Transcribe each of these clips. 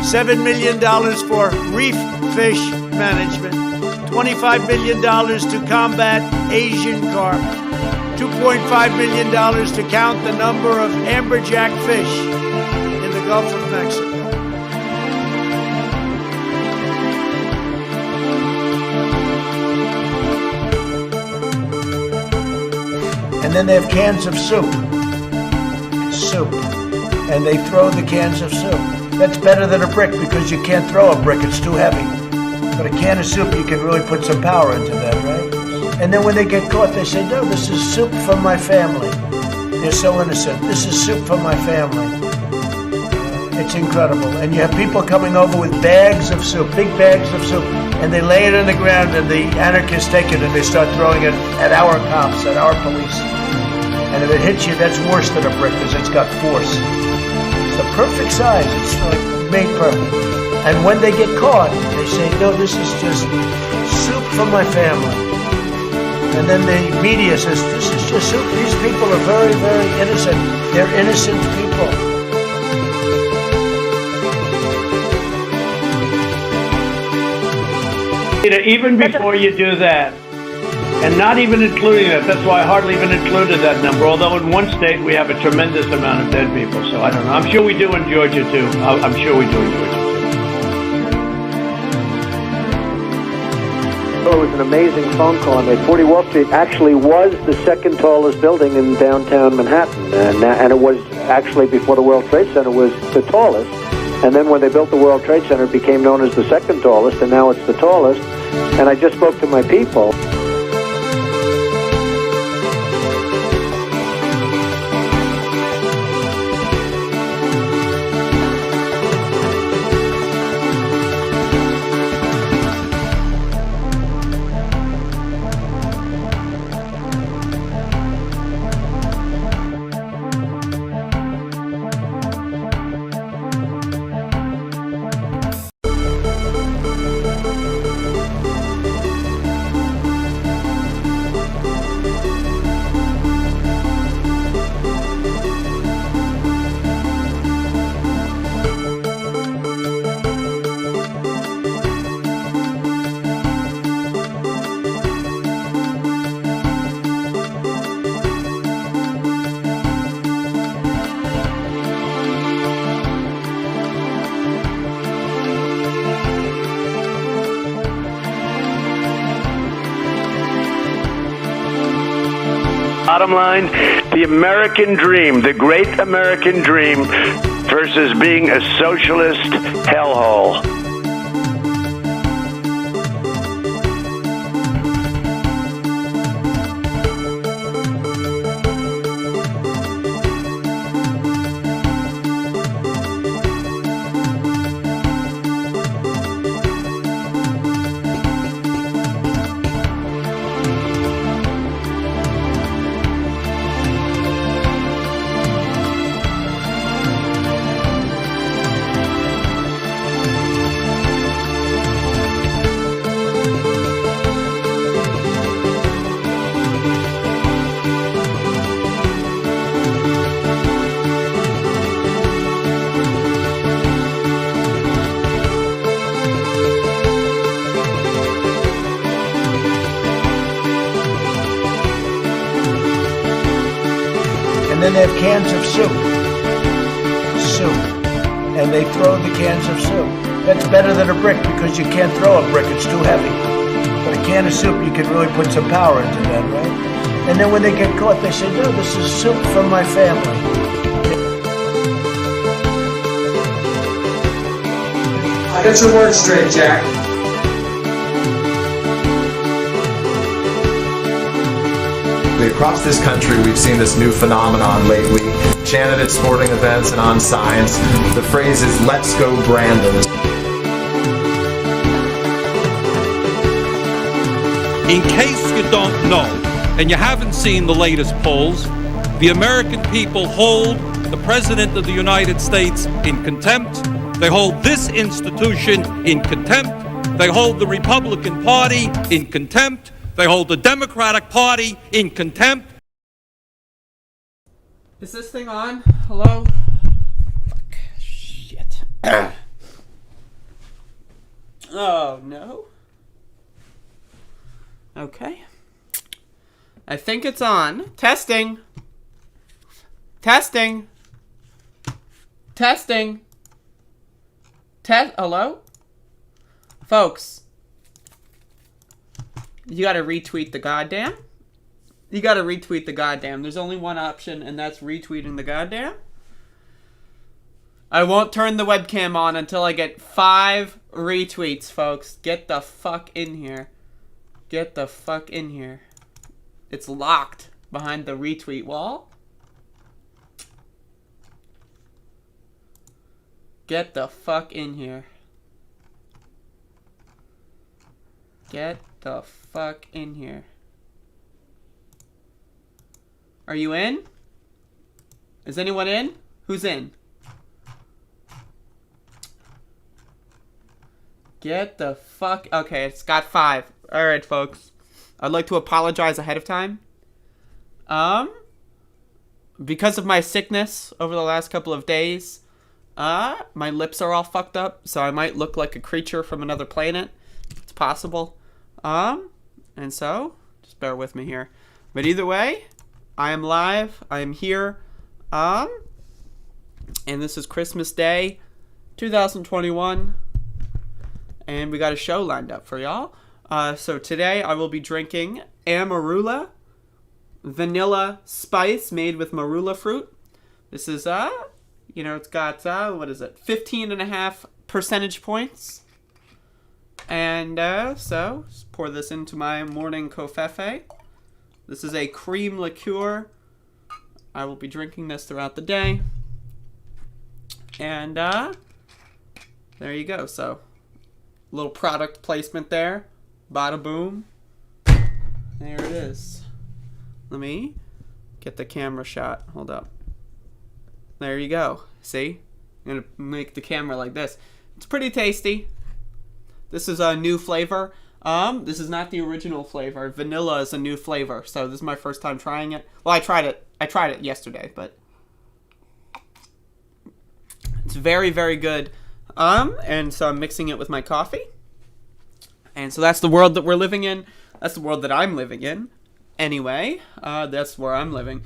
$7 million for reef fish management, $25 million to combat Asian carp, $2.5 million to count the number of amberjack fish in the Gulf of Mexico. And then they have cans of soup. And they throw the cans of soup. That's better than a brick because you can't throw a brick, it's too heavy. But a can of soup, you can really put some power into that, right? And then when they get caught, they say, no, this is soup from my family. They're so innocent. This is soup from my family. It's incredible. And you have people coming over with bags of soup, big bags of soup, and they lay it on the ground, and the anarchists take it and they start throwing it at our cops, at our police. And if it hits you, that's worse than a brick because it's got force. It's the perfect size. It's like made perfect. And when they get caught, they say, no, this is just soup from my family. And then the media says, this is just soup. These people are very, very innocent. They're innocent people. Even before you do that, and not even including that, that's why I hardly even included that number, although in one state we have a tremendous amount of dead people, so I don't know. I'm sure we do in Georgia too. I'm sure we do in Georgia too. It was an amazing phone call I made. 40 Wall Street actually was the second tallest building in downtown Manhattan, and it was actually, before the World Trade Center, was the tallest. And then when they built the World Trade Center, it became known as the second tallest, and now it's the tallest. And I just spoke to my people. Bottom line, the American dream, the great American dream versus being a socialist hellhole. And then they have cans of soup. And they throw the cans of soup. That's better than a brick because you can't throw a brick, it's too heavy. But a can of soup, you can really put some power into that, right? And then when they get caught, they say, no, this is soup from my family. Get your words straight, Jack. Across this country, we've seen this new phenomenon lately, chanted at sporting events and on signs. The phrase is, let's go Brandon. In case you don't know, and you haven't seen the latest polls, the American people hold the President of the United States in contempt. They hold this institution in contempt. They hold the Republican Party in contempt. They hold the Democratic Party in contempt. Is this thing on? Hello? Fuck. Shit. Oh, no. Okay. I think it's on. Testing. Testing. Testing. Hello? Folks. You gotta retweet the goddamn. You gotta retweet the goddamn. There's only one option, and that's retweeting the goddamn. I won't turn the webcam on until I get 5 retweets, folks. Get the fuck in here. Get the fuck in here. It's locked behind the retweet wall. Get the fuck in here. Get the fuck in here. Are you in? Is anyone in? Who's in? Get the fuck... Okay, it's got 5. Alright, folks. I'd like to apologize ahead of time. Because of my sickness over the last couple of days, my lips are all fucked up, so I might look like a creature from another planet. It's possible. And so, just bear with me here. But either way, I am live. I am here. And this is Christmas Day, 2021. And we got a show lined up for y'all. So today I will be drinking Amarula Vanilla Spice made with marula fruit. This is, it's got, 15.5 percentage points. And, so, just pour this into my morning covfefe. This is a cream liqueur. I will be drinking this throughout the day. And, there you go. So, little product placement there. Bada boom. There it is. Let me get the camera shot. Hold up. There you go. See? I'm going to make the camera like this. It's pretty tasty. This is a new flavor. This is not the original flavor. Vanilla is a new flavor. So this is my first time trying it. Well, I tried it yesterday, but it's very, very good. And so I'm mixing it with my coffee. And so that's the world that we're living in. That's the world that I'm living in. Anyway, that's where I'm living.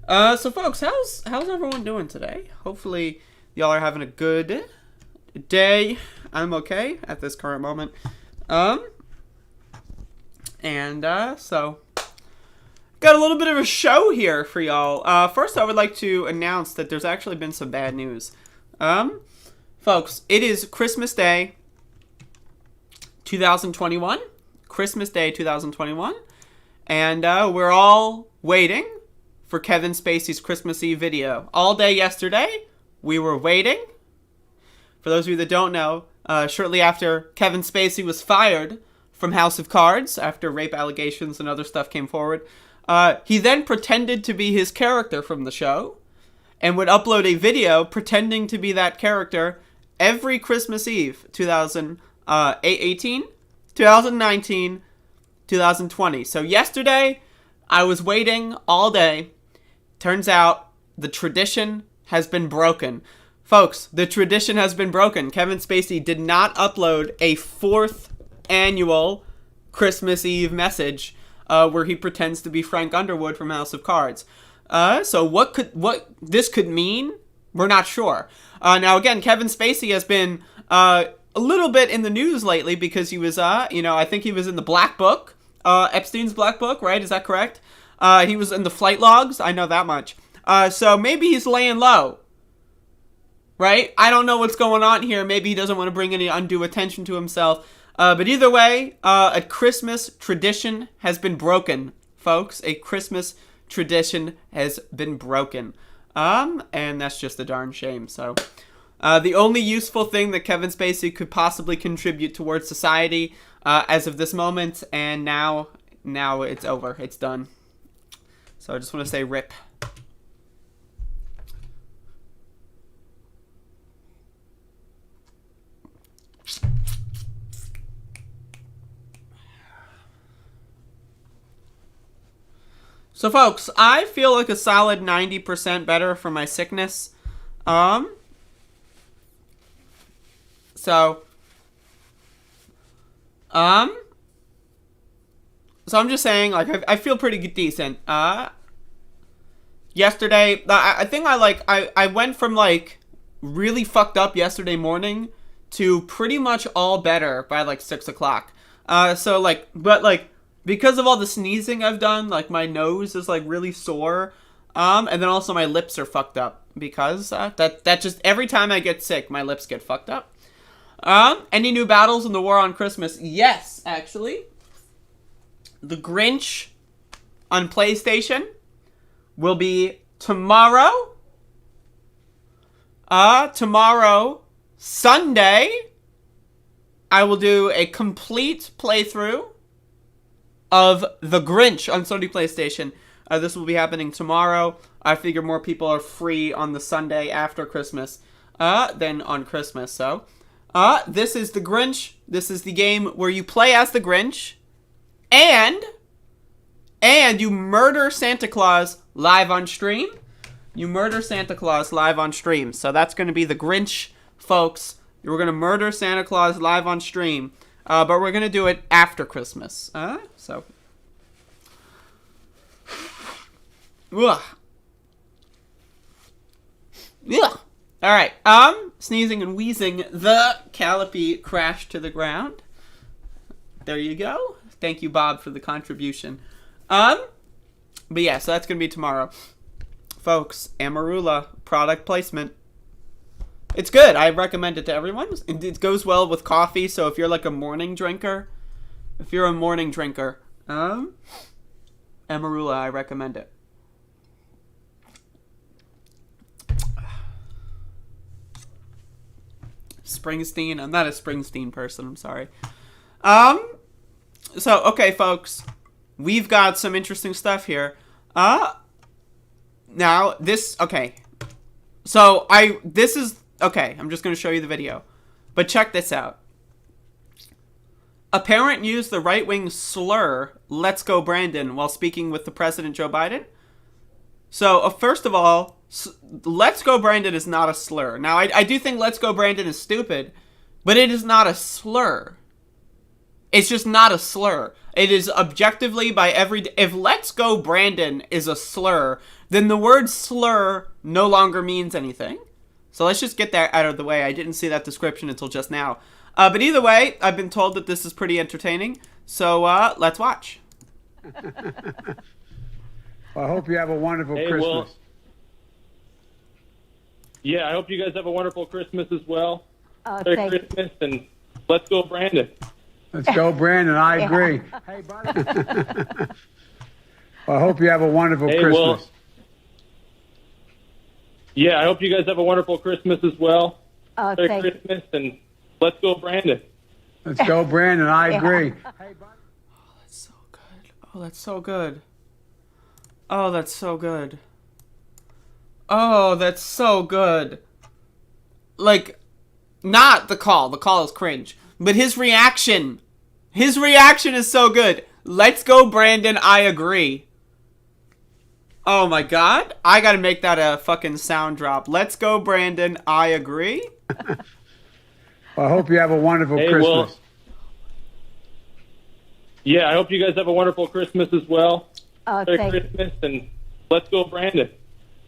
So folks, how's everyone doing today? Hopefully y'all are having a good day. I'm okay at this current moment. So got a little bit of a show here for y'all. First I would like to announce that there's actually been some bad news. Folks, it is Christmas Day 2021. Christmas Day 2021. And we're all waiting for Kevin Spacey's Christmas Eve video. All day yesterday, we were waiting. For those of you that don't know, shortly after Kevin Spacey was fired from House of Cards, after rape allegations and other stuff came forward, he then pretended to be his character from the show and would upload a video pretending to be that character every Christmas Eve, 2018, 2019, 2020. So yesterday, I was waiting all day. Turns out the tradition has been broken. Folks, the tradition has been broken. Kevin Spacey did not upload a 4th annual Christmas Eve message where he pretends to be Frank Underwood from House of Cards. So what this could mean, we're not sure. Now again, Kevin Spacey has been a little bit in the news lately because he was, I think he was in the Black Book, Epstein's Black Book, right? Is that correct? He was in the flight logs. I know that much. So maybe he's laying low. Right? I don't know what's going on here. Maybe he doesn't want to bring any undue attention to himself. But either way, a Christmas tradition has been broken, folks. A Christmas tradition has been broken. And that's just a darn shame. So, the only useful thing that Kevin Spacey could possibly contribute towards society as of this moment, and now it's over. It's done. So I just want to say RIP. So folks, I feel like a solid 90% better from my sickness. So So I'm just saying, like, I feel pretty decent. Yesterday, I think I went from, like, really fucked up yesterday morning to pretty much all better by, like, 6 o'clock. So, like, but, like, because of all the sneezing I've done, like, my nose is, like, really sore. And then also my lips are fucked up because, that just, every time I get sick, my lips get fucked up. Any new battles in the war on Christmas? Yes, actually. The Grinch on PlayStation will be tomorrow. Tomorrow, Sunday, I will do a complete playthrough of The Grinch on Sony PlayStation. This will be happening tomorrow. I figure more people are free on the Sunday after Christmas than on Christmas. So, this is The Grinch. This is the game where you play as the Grinch and you murder Santa Claus live on stream. You murder Santa Claus live on stream. So that's going to be The Grinch, folks. We're going to murder Santa Claus live on stream. But we're going to do it after Christmas. So. Ugh. Ugh. All right. Sneezing and wheezing. The Callipy crashed to the ground. There you go. Thank you, Bob, for the contribution. But yeah, so that's going to be tomorrow. Folks, Amarula product placement. It's good. I recommend it to everyone. It goes well with coffee, so if you're like a morning drinker, Amarula, I recommend it. Springsteen. I'm not a Springsteen person. I'm sorry. So, okay, folks. We've got some interesting stuff here. Now, this... Okay. So, this is... Okay, I'm just going to show you the video. But check this out. A parent used the right-wing slur, "Let's go Brandon," while speaking with the President Joe Biden. So, first of all, "Let's go Brandon" is not a slur. Now, I do think "Let's go Brandon" is stupid, but it is not a slur. It's just not a slur. It is objectively by every... If "Let's go Brandon" is a slur, then the word slur no longer means anything. So let's just get that out of the way. I didn't see that description until just now. But either way, I've been told that this is pretty entertaining. So let's watch. Well, I hope you have a wonderful Christmas. Well, yeah, I hope you guys have a wonderful Christmas as well. Merry Christmas, and let's go, Brandon. Let's go, Brandon. I agree. Hey, buddy. Well, I hope you have a wonderful Christmas. Well, yeah, I hope you guys have a wonderful Christmas as well. Merry Christmas, and let's go, Brandon. Let's go, Brandon. I agree. Hey, buddy. Oh, that's so good. Oh, that's so good. Oh, that's so good. Oh, that's so good. Like, not the call. The call is cringe. But his reaction. His reaction is so good. "Let's go, Brandon. I agree." Oh my god. I gotta make that a fucking sound drop. "Let's go, Brandon. I agree." Well, I hope you have a wonderful Christmas. Well, yeah, I hope you guys have a wonderful Christmas as well. Merry Christmas, and let's go, Brandon.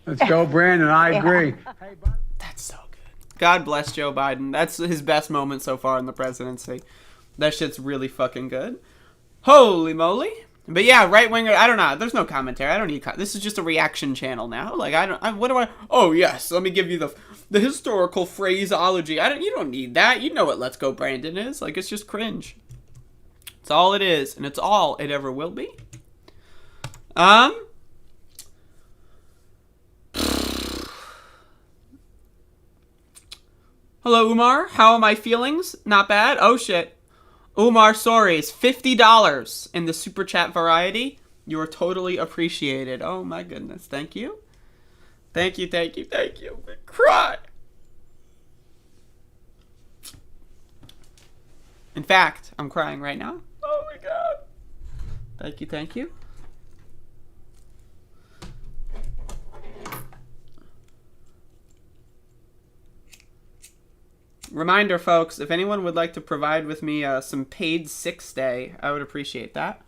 Let's go, Brandon. I agree. Hey, buddy. That's so good. God bless Joe Biden. That's his best moment so far in the presidency. That shit's really fucking good. Holy moly. But yeah, right-winger, I don't know. There's no commentary. I don't need... This is just a reaction channel now. Like, what do I... Oh, yes. Let me give you the historical phraseology. You don't need that. You know what "Let's go, Brandon" is. Like, it's just cringe. It's all it is. And it's all it ever will be. Hello, Umar. How are my feelings? Not bad. Oh, shit. Umar, sorry, it's $50 in the super chat variety. You are totally appreciated. Oh my goodness. Thank you. Thank you, thank you, thank you. Cry. In fact, I'm crying right now. Oh my god. Thank you, thank you. Reminder, folks, if anyone would like to provide with me some paid sick stay, I would appreciate that.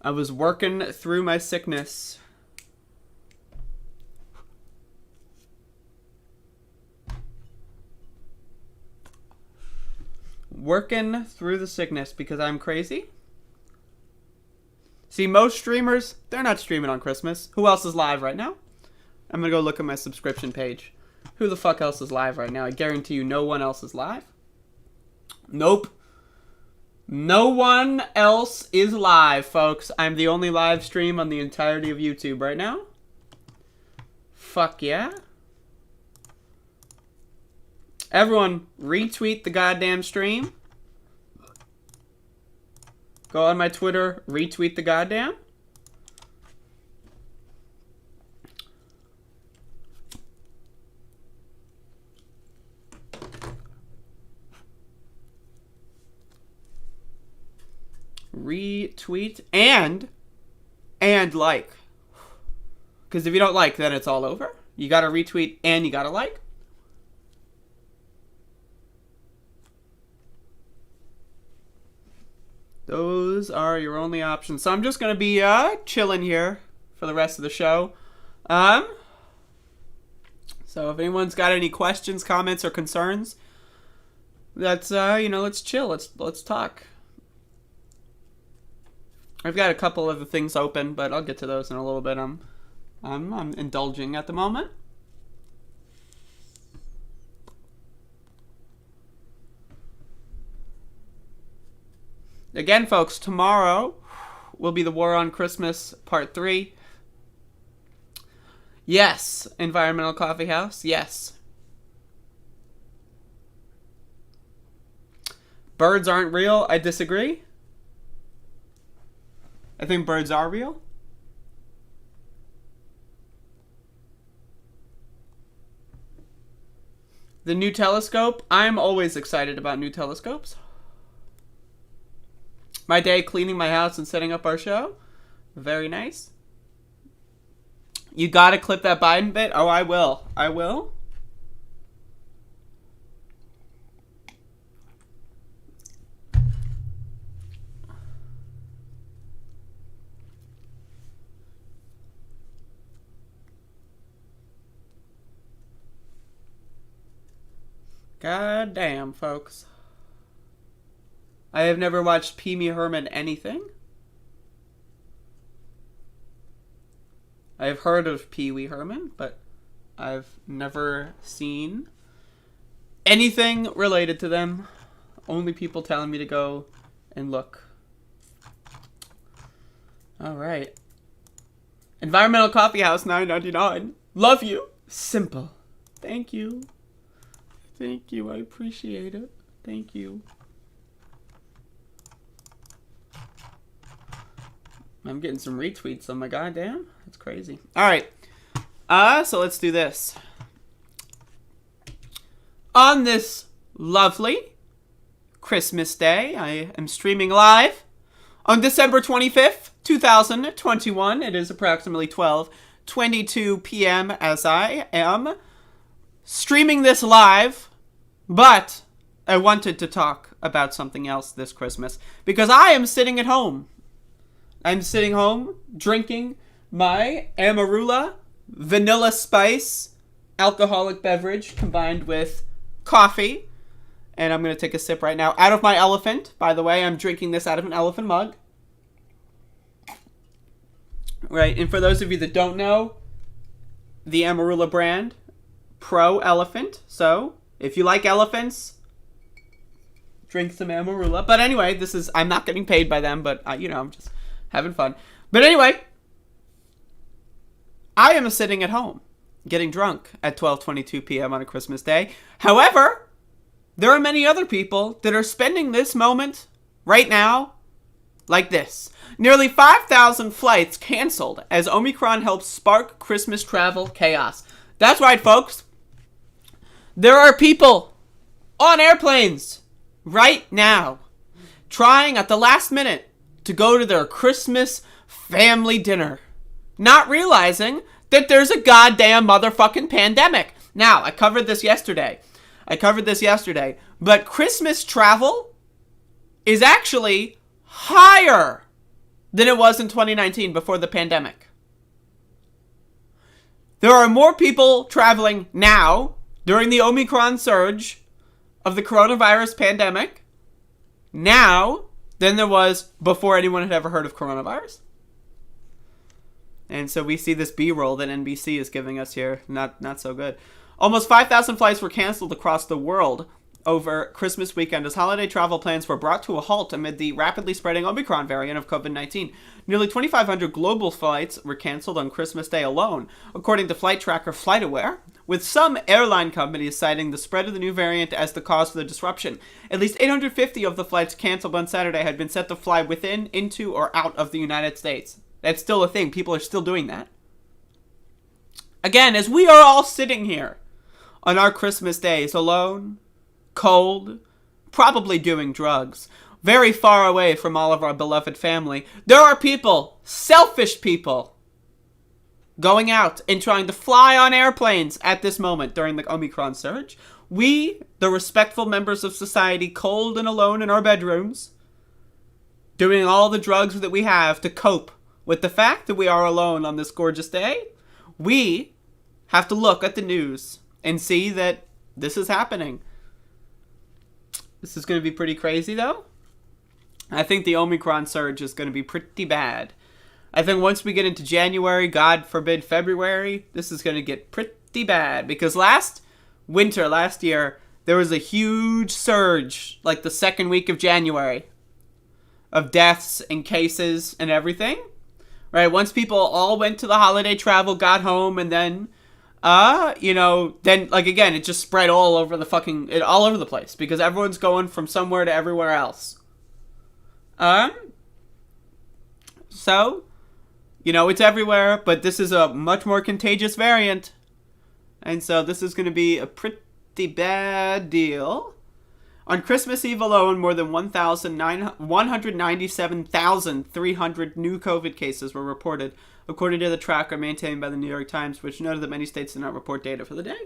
I was working through my sickness. Working through the sickness because I'm crazy. See, most streamers, they're not streaming on Christmas. Who else is live right now? I'm going to go look at my subscription page. Who the fuck else is live right now? I guarantee you no one else is live. Nope. No one else is live, folks. I'm the only live stream on the entirety of YouTube right now. Fuck yeah. Everyone, retweet the goddamn stream. Go on my Twitter, retweet the goddamn. Retweet and like. Because if you don't like, then it's all over. You gotta retweet and you gotta like. Those are your only options. So I'm just going to be chilling here for the rest of the show. So if anyone's got any questions, comments, or concerns, let's let's chill. Let's talk. I've got a couple of things open, but I'll get to those in a little bit. I'm indulging at the moment. Again, folks, tomorrow will be the War on Christmas Part 3. Yes, Environmental Coffee House, yes. Birds aren't real, I disagree. I think birds are real. The new telescope, I'm always excited about new telescopes. My day cleaning my house and setting up our show. Very nice. You gotta clip that Biden bit? Oh, I will. I will. God damn, folks. I have never watched Pee Wee Herman anything. I have heard of Pee Wee Herman, but I've never seen anything related to them. Only people telling me to go and look. Alright. Environmental Coffee House, $9.99. Love you. Simple. Thank you. Thank you. I appreciate it. Thank you. I'm getting some retweets on my goddamn. That's crazy. All right. So let's do this. On this lovely Christmas Day, I am streaming live on December 25th, 2021. It is approximately 12:22 p.m. as I am streaming this live, but I wanted to talk about something else this Christmas because I am sitting at home. I'm sitting home drinking my Amarula vanilla spice alcoholic beverage combined with coffee. And I'm going to take a sip right now out of my elephant. By the way, I'm drinking this out of an elephant mug. Right, and for those of you that don't know, the Amarula brand, pro elephant. So, if you like elephants, drink some Amarula. But anyway, I'm not getting paid by them, but I'm just having fun. But anyway, I am sitting at home getting drunk at 12:22 p.m. on a Christmas day. However, there are many other people that are spending this moment right now like this. Nearly 5,000 flights canceled as Omicron helps spark Christmas travel chaos. That's right, folks. There are people on airplanes right now trying at the last minute to go to their Christmas family dinner, not realizing that there's a goddamn motherfucking pandemic. Now, I covered this yesterday. But Christmas travel is actually higher than it was in 2019 before the pandemic. There are more people traveling now during the Omicron surge of the coronavirus pandemic now than there was before anyone had ever heard of coronavirus. And so we see this B-roll that NBC is giving us here. Not so good. Almost 5,000 flights were canceled across the world over Christmas weekend as holiday travel plans were brought to a halt amid the rapidly spreading Omicron variant of COVID-19. Nearly 2,500 global flights were canceled on Christmas Day alone, according to flight tracker FlightAware, with some airline companies citing the spread of the new variant as the cause for the disruption. At least 850 of the flights canceled on Saturday had been set to fly within, into, or out of the United States. That's still a thing. People are still doing that. Again, as we are all sitting here on our Christmas days alone, cold, probably doing drugs, very far away from all of our beloved family, there are people, selfish people, going out and trying to fly on airplanes at this moment during the Omicron surge. We, the respectful members of society, cold and alone in our bedrooms, doing all the drugs that we have to cope with the fact that we are alone on this gorgeous day, we have to look at the news and see that this is happening. This is going to be pretty crazy, though. I think the Omicron surge is going to be pretty bad. I think once we get into January, God forbid February, this is going to get pretty bad. Because last year, there was a huge surge, like the second week of January, of deaths and cases and everything. Right? Once people all went to the holiday travel, got home, and then then, like, again, it just spread all over all over the place, because everyone's going from somewhere to everywhere else. So, it's everywhere, but this is a much more contagious variant, and so this is going to be a pretty bad deal. On Christmas Eve alone, more than 197,300 new COVID cases were reported, according to the tracker maintained by the New York Times, which noted that many states did not report data for the day.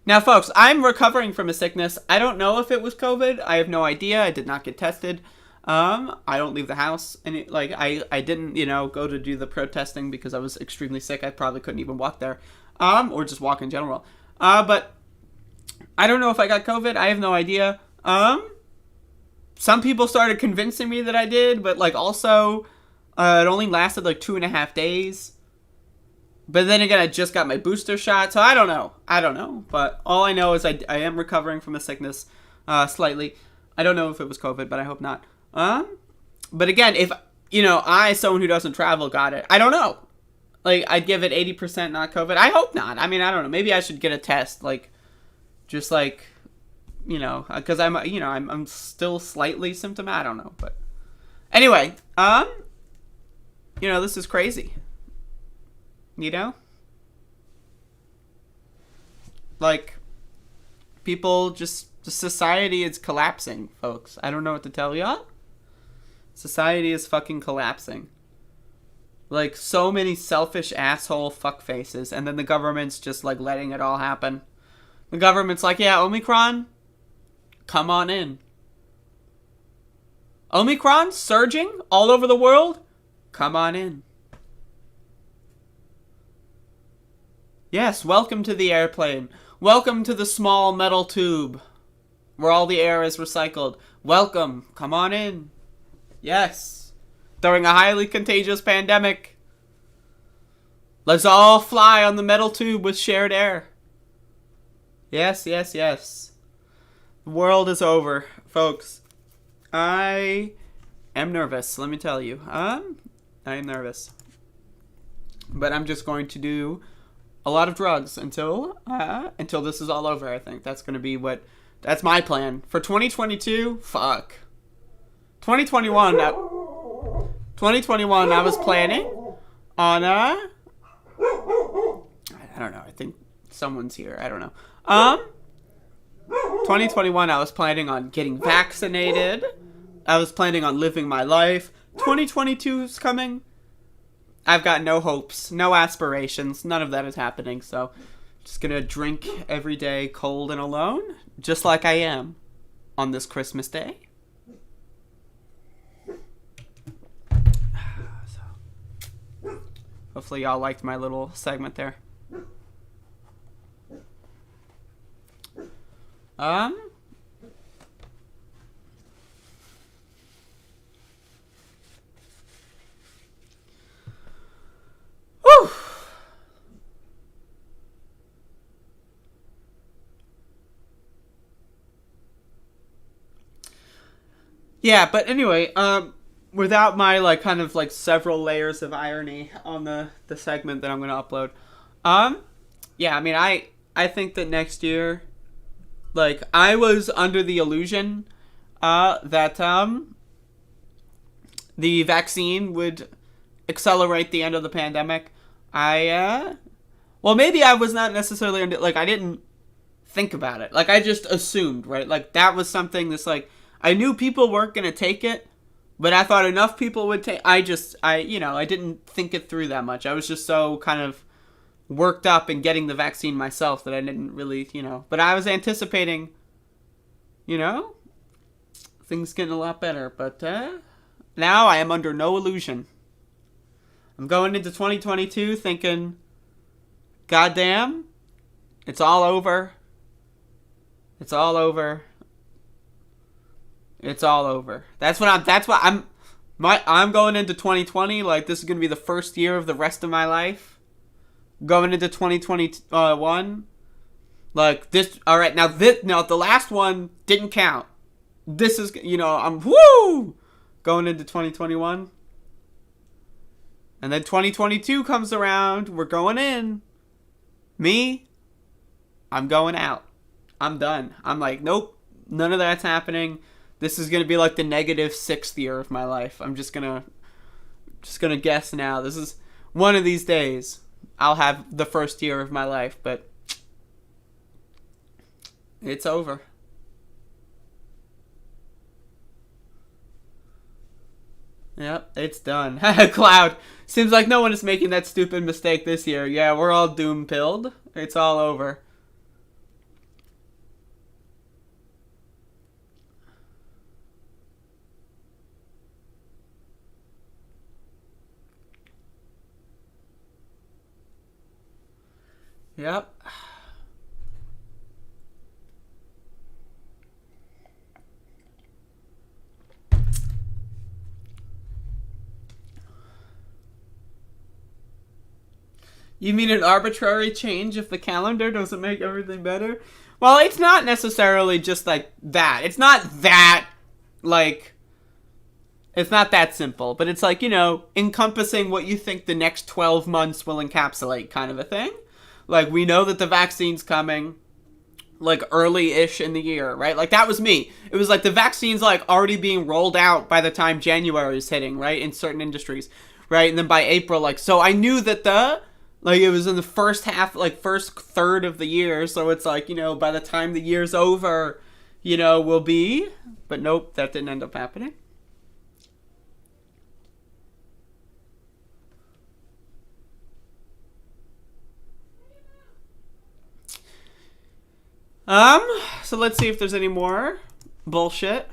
Now, folks, I'm recovering from a sickness. I don't know if it was COVID. I have no idea. I did not get tested. I don't leave the house. And I didn't, go to do the protesting because I was extremely sick. I probably couldn't even walk there. Or just walk in general. But I don't know if I got COVID. I have no idea. Some people started convincing me that I did, but also, it only lasted 2.5 days. But then again, I just got my booster shot, so I don't know. But all I know is I am recovering from a sickness, slightly. I don't know if it was COVID, but I hope not. But again, if, someone who doesn't travel, got it, I don't know. I'd give it 80% not COVID. I hope not. I mean, I don't know. Maybe I should get a test, because I'm still slightly symptomatic. I don't know, but anyway, this is crazy. People the society is collapsing, folks. I don't know what to tell y'all. Society is fucking collapsing. So many selfish asshole fuckfaces, and then the government's just letting it all happen. The government's yeah, Omicron, come on in. Omicron surging all over the world, come on in. Yes, welcome to the airplane. Welcome to the small metal tube where all the air is recycled. Welcome, come on in. Yes, during a highly contagious pandemic, let's all fly on the metal tube with shared air. Yes. The world is over, folks. I am nervous, let me tell you. I am nervous. But I'm just going to do a lot of drugs until this is all over, I think. That's going to be that's my plan. For 2022, fuck. 2021, I was planning on, I don't know, I think someone's here, I don't know. 2021, I was planning on getting vaccinated. I was planning on living my life. 2022 is coming. I've got no hopes, no aspirations. None of that is happening. So Just gonna drink every day cold and alone, just like I am on this Christmas Day. So, hopefully y'all liked my little segment there. Whew. Yeah, but anyway, without my, like, kind of, like, several layers of irony on the segment that I'm going to upload, yeah, I mean, I think that next year, like, I was under the illusion, that, the vaccine would accelerate the end of the pandemic. Well, maybe I was not necessarily, like, I didn't think about it. Like, I just assumed, right? Like, that was something that's, like, I knew people weren't going to take it, but I thought enough people would take. I didn't think it through that much. I was just so kind of worked up in getting the vaccine myself that I didn't really, but I was anticipating, things getting a lot better. But now I am under no illusion. I'm going into 2022 thinking, goddamn, it's all over. It's all over. It's all over. I'm going into 2020 like this is going to be the first year of the rest of my life. Going into 2021 like this. All right, now the last one didn't count. This is, I'm going into 2021. And then 2022 comes around, we're going in. Me, I'm going out. I'm done. I'm like, nope, none of that's happening. This is going to be like the -6th year of my life. I'm just going to guess now. This is one of these days I'll have the first year of my life, but it's over. Yep, it's done. Cloud. Seems like no one is making that stupid mistake this year. Yeah, we're all doom-pilled. It's all over. Yep. You mean an arbitrary change of the calendar doesn't make everything better? Well, it's not necessarily just like that. It's not that, like, it's not that simple. But it's like, encompassing what you think the next 12 months will encapsulate kind of a thing. Like, we know that the vaccine's coming, like, early-ish in the year, right? Like, that was me. It was like the vaccine's, like, already being rolled out by the time January is hitting, right? In certain industries, right? And then by April, like, so I knew that it was in the first half, like, first third of the year. So it's like, by the time the year's over, we'll be. But nope, that didn't end up happening. So let's see if there's any more bullshit.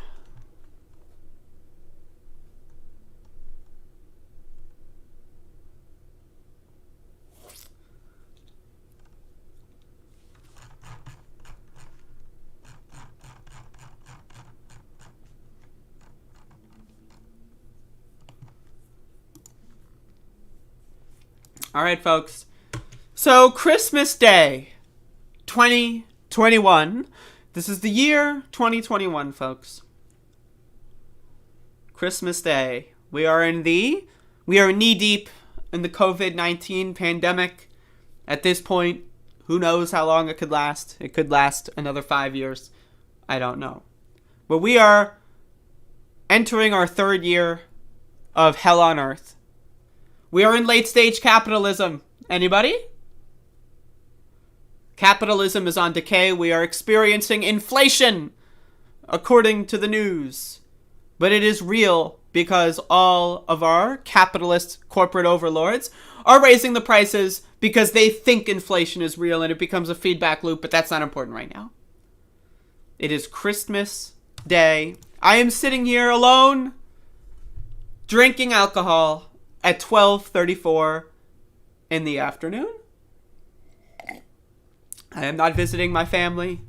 All right, folks. So Christmas Day 2021. This is the year 2021, folks. Christmas Day. We are knee deep in the COVID-19 pandemic. At this point, who knows how long it could last? It could last another 5 years. I don't know. But we are entering our third year of hell on earth. We are in late stage capitalism. Anybody? Capitalism is on decay. We are experiencing inflation, according to the news. But it is real because all of our capitalist corporate overlords are raising the prices because they think inflation is real and it becomes a feedback loop, but that's not important right now. It is Christmas Day. I am sitting here alone, drinking alcohol at 12:34 in the afternoon. I am not visiting my family.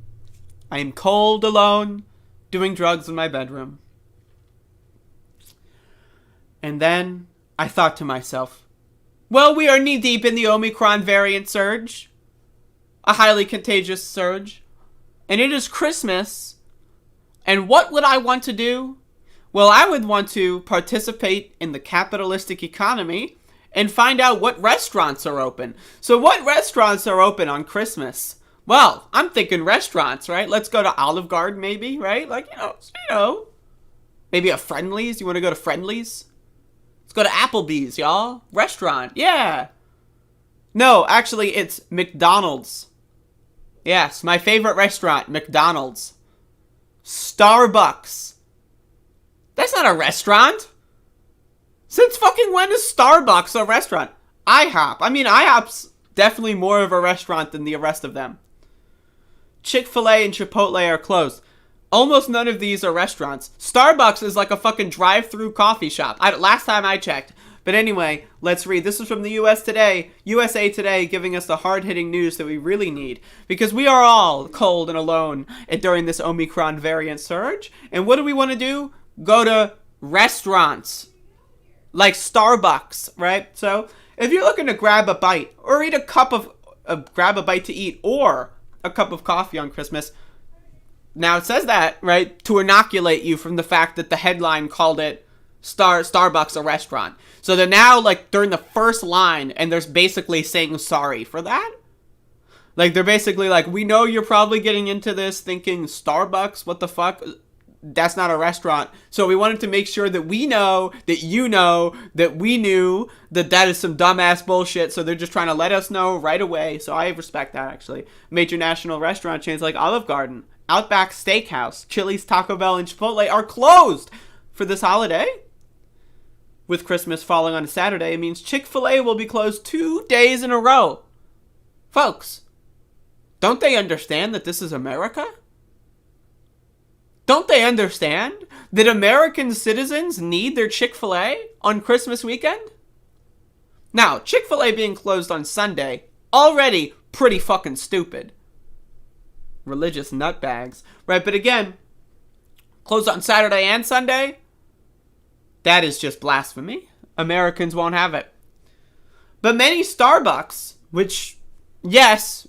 I am cold, alone, doing drugs in my bedroom. And then I thought to myself, well, we are knee-deep in the Omicron variant surge, a highly contagious surge, and it is Christmas, and what would I want to do? Well, I would want to participate in the capitalistic economy and find out what restaurants are open. So what restaurants are open on Christmas? Well, I'm thinking restaurants, right? Let's go to Olive Garden, maybe, right? Like, maybe a Friendly's. You want to go to Friendly's? Let's go to Applebee's, y'all. Restaurant, yeah. No, actually, it's McDonald's. Yes, my favorite restaurant, McDonald's. Starbucks. That's not a restaurant. Since fucking when is Starbucks a restaurant? IHOP. I mean, IHOP's definitely more of a restaurant than the rest of them. Chick-fil-A and Chipotle are closed. Almost none of these are restaurants. Starbucks is like a fucking drive-through coffee shop. Last time I checked. But anyway, let's read. This is from the USA Today, giving us the hard-hitting news that we really need. Because we are all cold and alone during this Omicron variant surge. And what do we want to do? Go to restaurants. Like Starbucks, right? So, if you're looking to grab a bite, or eat grab a bite to eat, or a cup of coffee on Christmas, now it says that, right, to inoculate you from the fact that the headline called it Starbucks a restaurant. So they're now, like, during the first line, and they're basically saying sorry for that. Like, they're basically like, we know you're probably getting into this thinking Starbucks, what the fuck? That's not a restaurant. So we wanted to make sure that we know, that you know, that we knew that that is some dumbass bullshit. So they're just trying to let us know right away. So I respect that, actually. Major national restaurant chains like Olive Garden, Outback Steakhouse, Chili's, Taco Bell, and Chipotle are closed for this holiday. With Christmas falling on a Saturday, it means Chick-fil-A will be closed 2 days in a row. Folks, don't they understand that this is America? Don't they understand that American citizens need their Chick-fil-A on Christmas weekend? Now, Chick-fil-A being closed on Sunday, already pretty fucking stupid. Religious nutbags. Right, but again, closed on Saturday and Sunday? That is just blasphemy. Americans won't have it. But many Starbucks, which, yes,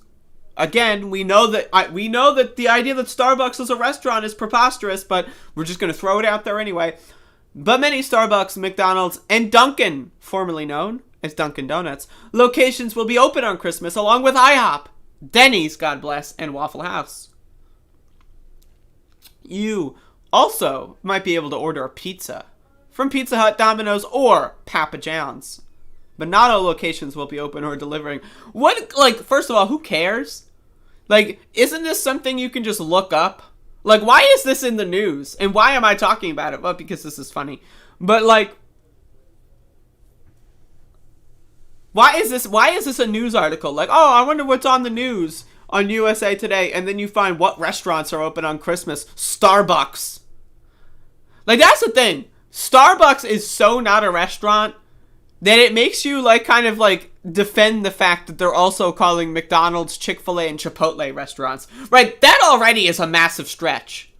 again, we know that the idea that Starbucks is a restaurant is preposterous, but we're just going to throw it out there anyway. But many Starbucks, McDonald's, and Dunkin', formerly known as Dunkin' Donuts, locations will be open on Christmas, along with IHOP, Denny's, God bless, and Waffle House. You also might be able to order a pizza from Pizza Hut, Domino's, or Papa John's. But not all locations will be open or delivering. First of all, who cares? Like, isn't this something you can just look up? Like, why is this in the news? And why am I talking about it? Well, because this is funny. But, like, why is this a news article? Like, oh, I wonder what's on the news on USA Today. And then you find what restaurants are open on Christmas. Starbucks. Like, that's the thing. Starbucks is so not a restaurant that it makes you, like, kind of, like, defend the fact that they're also calling McDonald's, Chick-fil-A, and Chipotle restaurants. Right? That already is a massive stretch.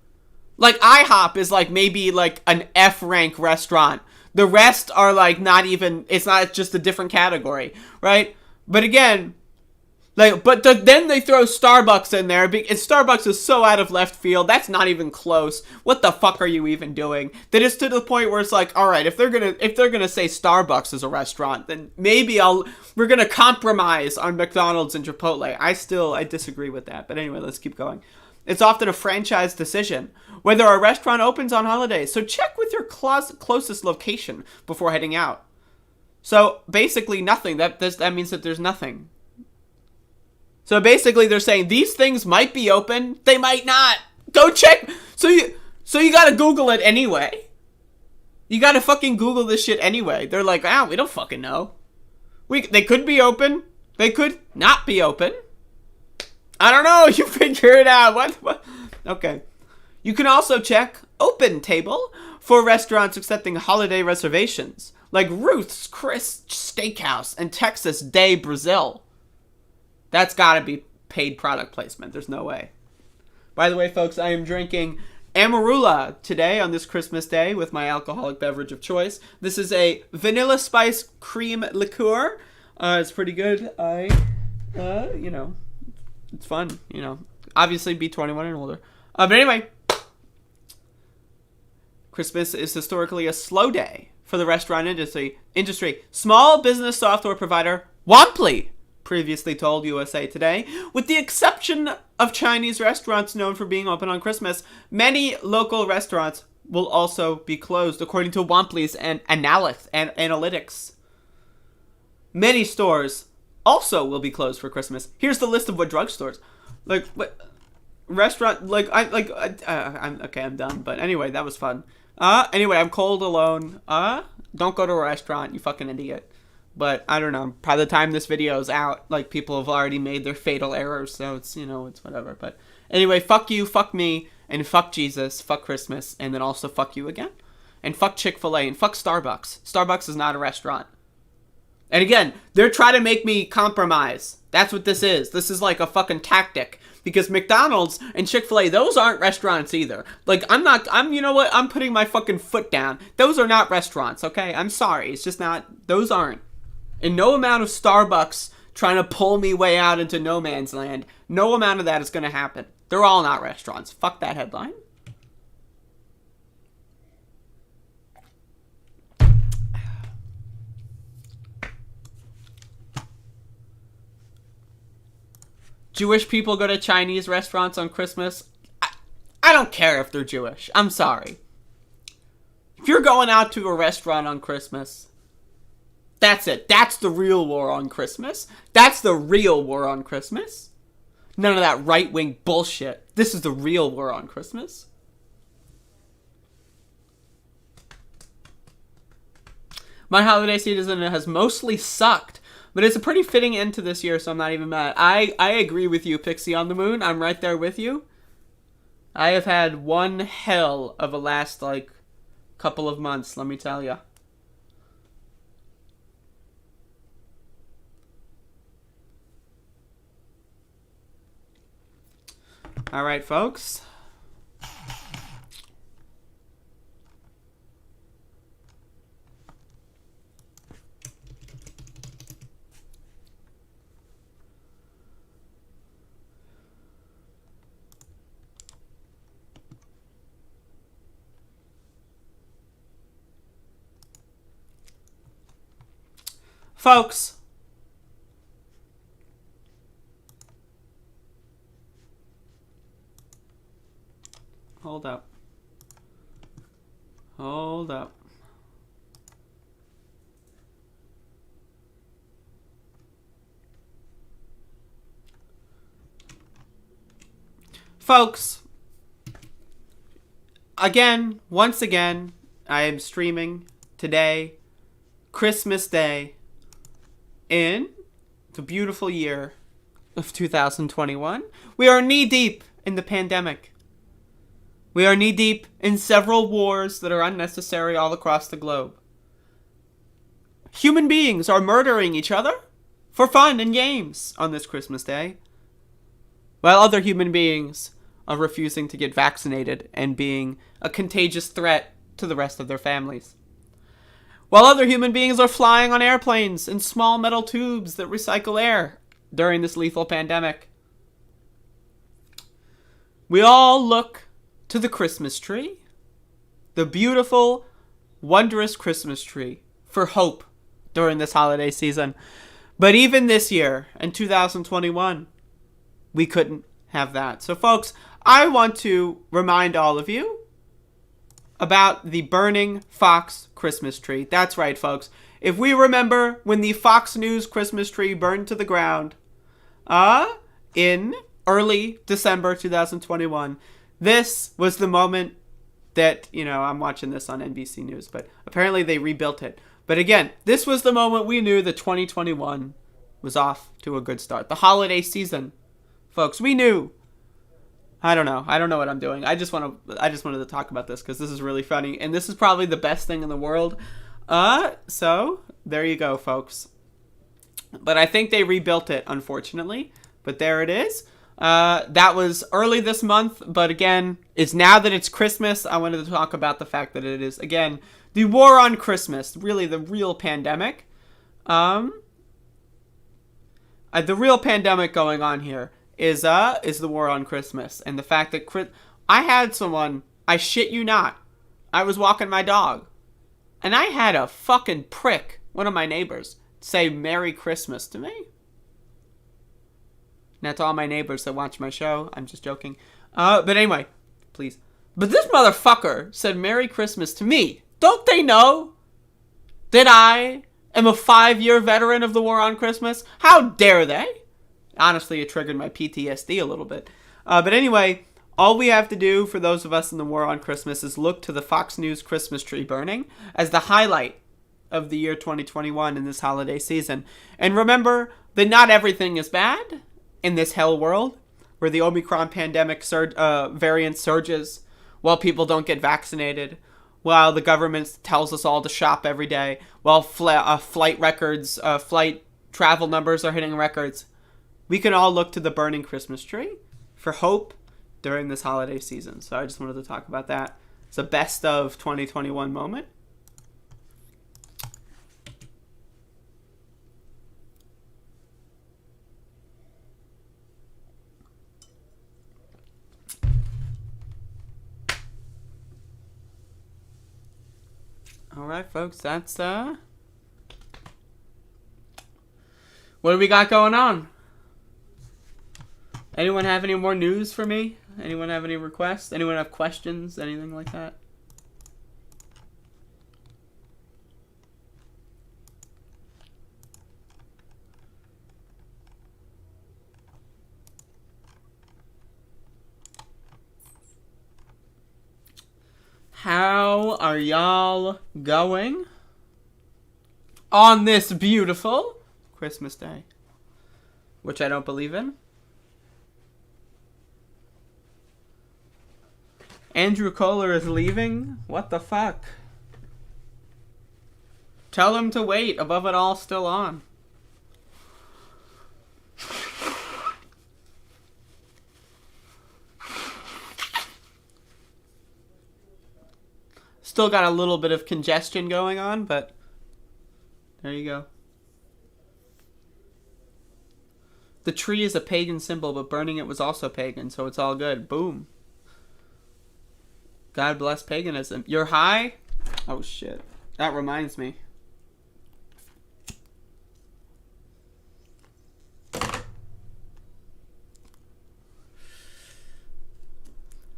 Like, IHOP is, like, maybe, like, an F-rank restaurant. The rest are, like, not even, it's just a different category. Right? But again, like, then they throw Starbucks in there. And Starbucks is so out of left field. That's not even close. What the fuck are you even doing? That is to the point where it's like, all right, if they're gonna say Starbucks is a restaurant, then maybe we're gonna compromise on McDonald's and Chipotle. I disagree with that. But anyway, let's keep going. It's often a franchise decision whether a restaurant opens on holidays. So check with your closest location before heading out. So basically nothing. That means that there's nothing. So basically they're saying these things might be open, they might not. Go check. So you gotta Google it anyway. You gotta fucking Google this shit anyway. They're like, we don't fucking know. They could be open. They could not be open. I don't know. You figure it out. What? Okay. You can also check Open Table for restaurants accepting holiday reservations, like Ruth's Chris Steakhouse and Texas Day Brazil. That's gotta be paid product placement. There's no way. By the way, folks, I am drinking Amarula today on this Christmas day with my alcoholic beverage of choice. This is a vanilla spice cream liqueur. It's pretty good. It's fun, Obviously, be 21 and older. But anyway, Christmas is historically a slow day for the restaurant industry. Small business software provider Womply previously told USA Today, with the exception of Chinese restaurants known for being open on Christmas, many local restaurants will also be closed, according to Womply's analytics. Many stores also will be closed for Christmas. Here's the list of what drugstores, I'm done. But anyway, that was fun. Anyway, I'm cold alone. Don't go to a restaurant, you fucking idiot. But I don't know. By the time this video is out, people have already made their fatal errors, so it's it's whatever. But anyway, fuck you, fuck me, and fuck Jesus, fuck Christmas, and then also fuck you again, and fuck Chick-fil-A, and fuck Starbucks. Starbucks is not a restaurant. And again, they're trying to make me compromise. That's what this is. This is like a fucking tactic. Because McDonald's and Chick-fil-A, those aren't restaurants either. I'm putting my fucking foot down. Those are not restaurants, okay? I'm sorry. It's just not, those aren't. And no amount of Starbucks trying to pull me way out into no man's land, no amount of that is going to happen. They're all not restaurants. Fuck that headline. Jewish people go to Chinese restaurants on Christmas. I don't care if they're Jewish. I'm sorry. If you're going out to a restaurant on Christmas, that's it. That's the real war on Christmas. That's the real war on Christmas. None of that right-wing bullshit. This is the real war on Christmas. My holiday season has mostly sucked. But it's a pretty fitting end to this year, so I'm not even mad. I agree with you, Pixie on the Moon. I'm right there with you. I have had one hell of a last, couple of months, let me tell you. All right, folks. Folks, hold up. Folks, once again, I am streaming today, Christmas Day, in the beautiful year of 2021. We are knee-deep in the pandemic. We are knee-deep in several wars that are unnecessary all across the globe. Human beings are murdering each other for fun and games on this Christmas Day, while other human beings are refusing to get vaccinated and being a contagious threat to the rest of their families. While other human beings are flying on airplanes in small metal tubes that recycle air during this lethal pandemic. We all look to the Christmas tree, the beautiful, wondrous Christmas tree, for hope during this holiday season. But even this year, in 2021, we couldn't have that. So folks, I want to remind all of you about the burning Fox Christmas tree. That's right, folks. If we remember when the Fox News Christmas tree burned to the ground in early December 2021, this was the moment that, I'm watching this on NBC News, but apparently they rebuilt it. But again, this was the moment we knew that 2021 was off to a good start. The holiday season, folks, we knew. I don't know what I'm doing. I just wanted to talk about this because this is really funny, and this is probably the best thing in the world. So there you go, folks. But I think they rebuilt it, unfortunately. But there it is. That was early this month, but again, it's now that it's Christmas, I wanted to talk about the fact that it is, again, the war on Christmas, really the real pandemic. The real pandemic going on here is the war on Christmas, and the fact that I had someone, I shit you not, I was walking my dog, and I had a fucking prick, one of my neighbors, say Merry Christmas to me. Now to all my neighbors that watch my show, I'm just joking. But anyway, please. But this motherfucker said Merry Christmas to me. Don't they know that I am a 5-year veteran of the war on Christmas? How dare they? Honestly, it triggered my PTSD a little bit. But anyway, all we have to do for those of us in the war on Christmas is look to the Fox News Christmas tree burning as the highlight of the year 2021 in this holiday season. And remember that not everything is bad in this hell world where the Omicron pandemic variant surges while people don't get vaccinated, while the government tells us all to shop every day, while flight travel numbers are hitting records. We can all look to the burning Christmas tree for hope during this holiday season. So I just wanted to talk about that. It's a best of 2021 moment. Alright, folks, that's, what do we got going on? Anyone have any more news for me? Anyone have any requests? Anyone have questions? Anything like that? How are y'all going on this beautiful Christmas Day? Which I don't believe in. Andrew Kohler is leaving? What the fuck? Tell him to wait. Above It All still on. Still got a little bit of congestion going on, but there you go. The tree is a pagan symbol, but burning it was also pagan, so it's all good. Boom. God bless paganism. You're high? Oh, shit. That reminds me.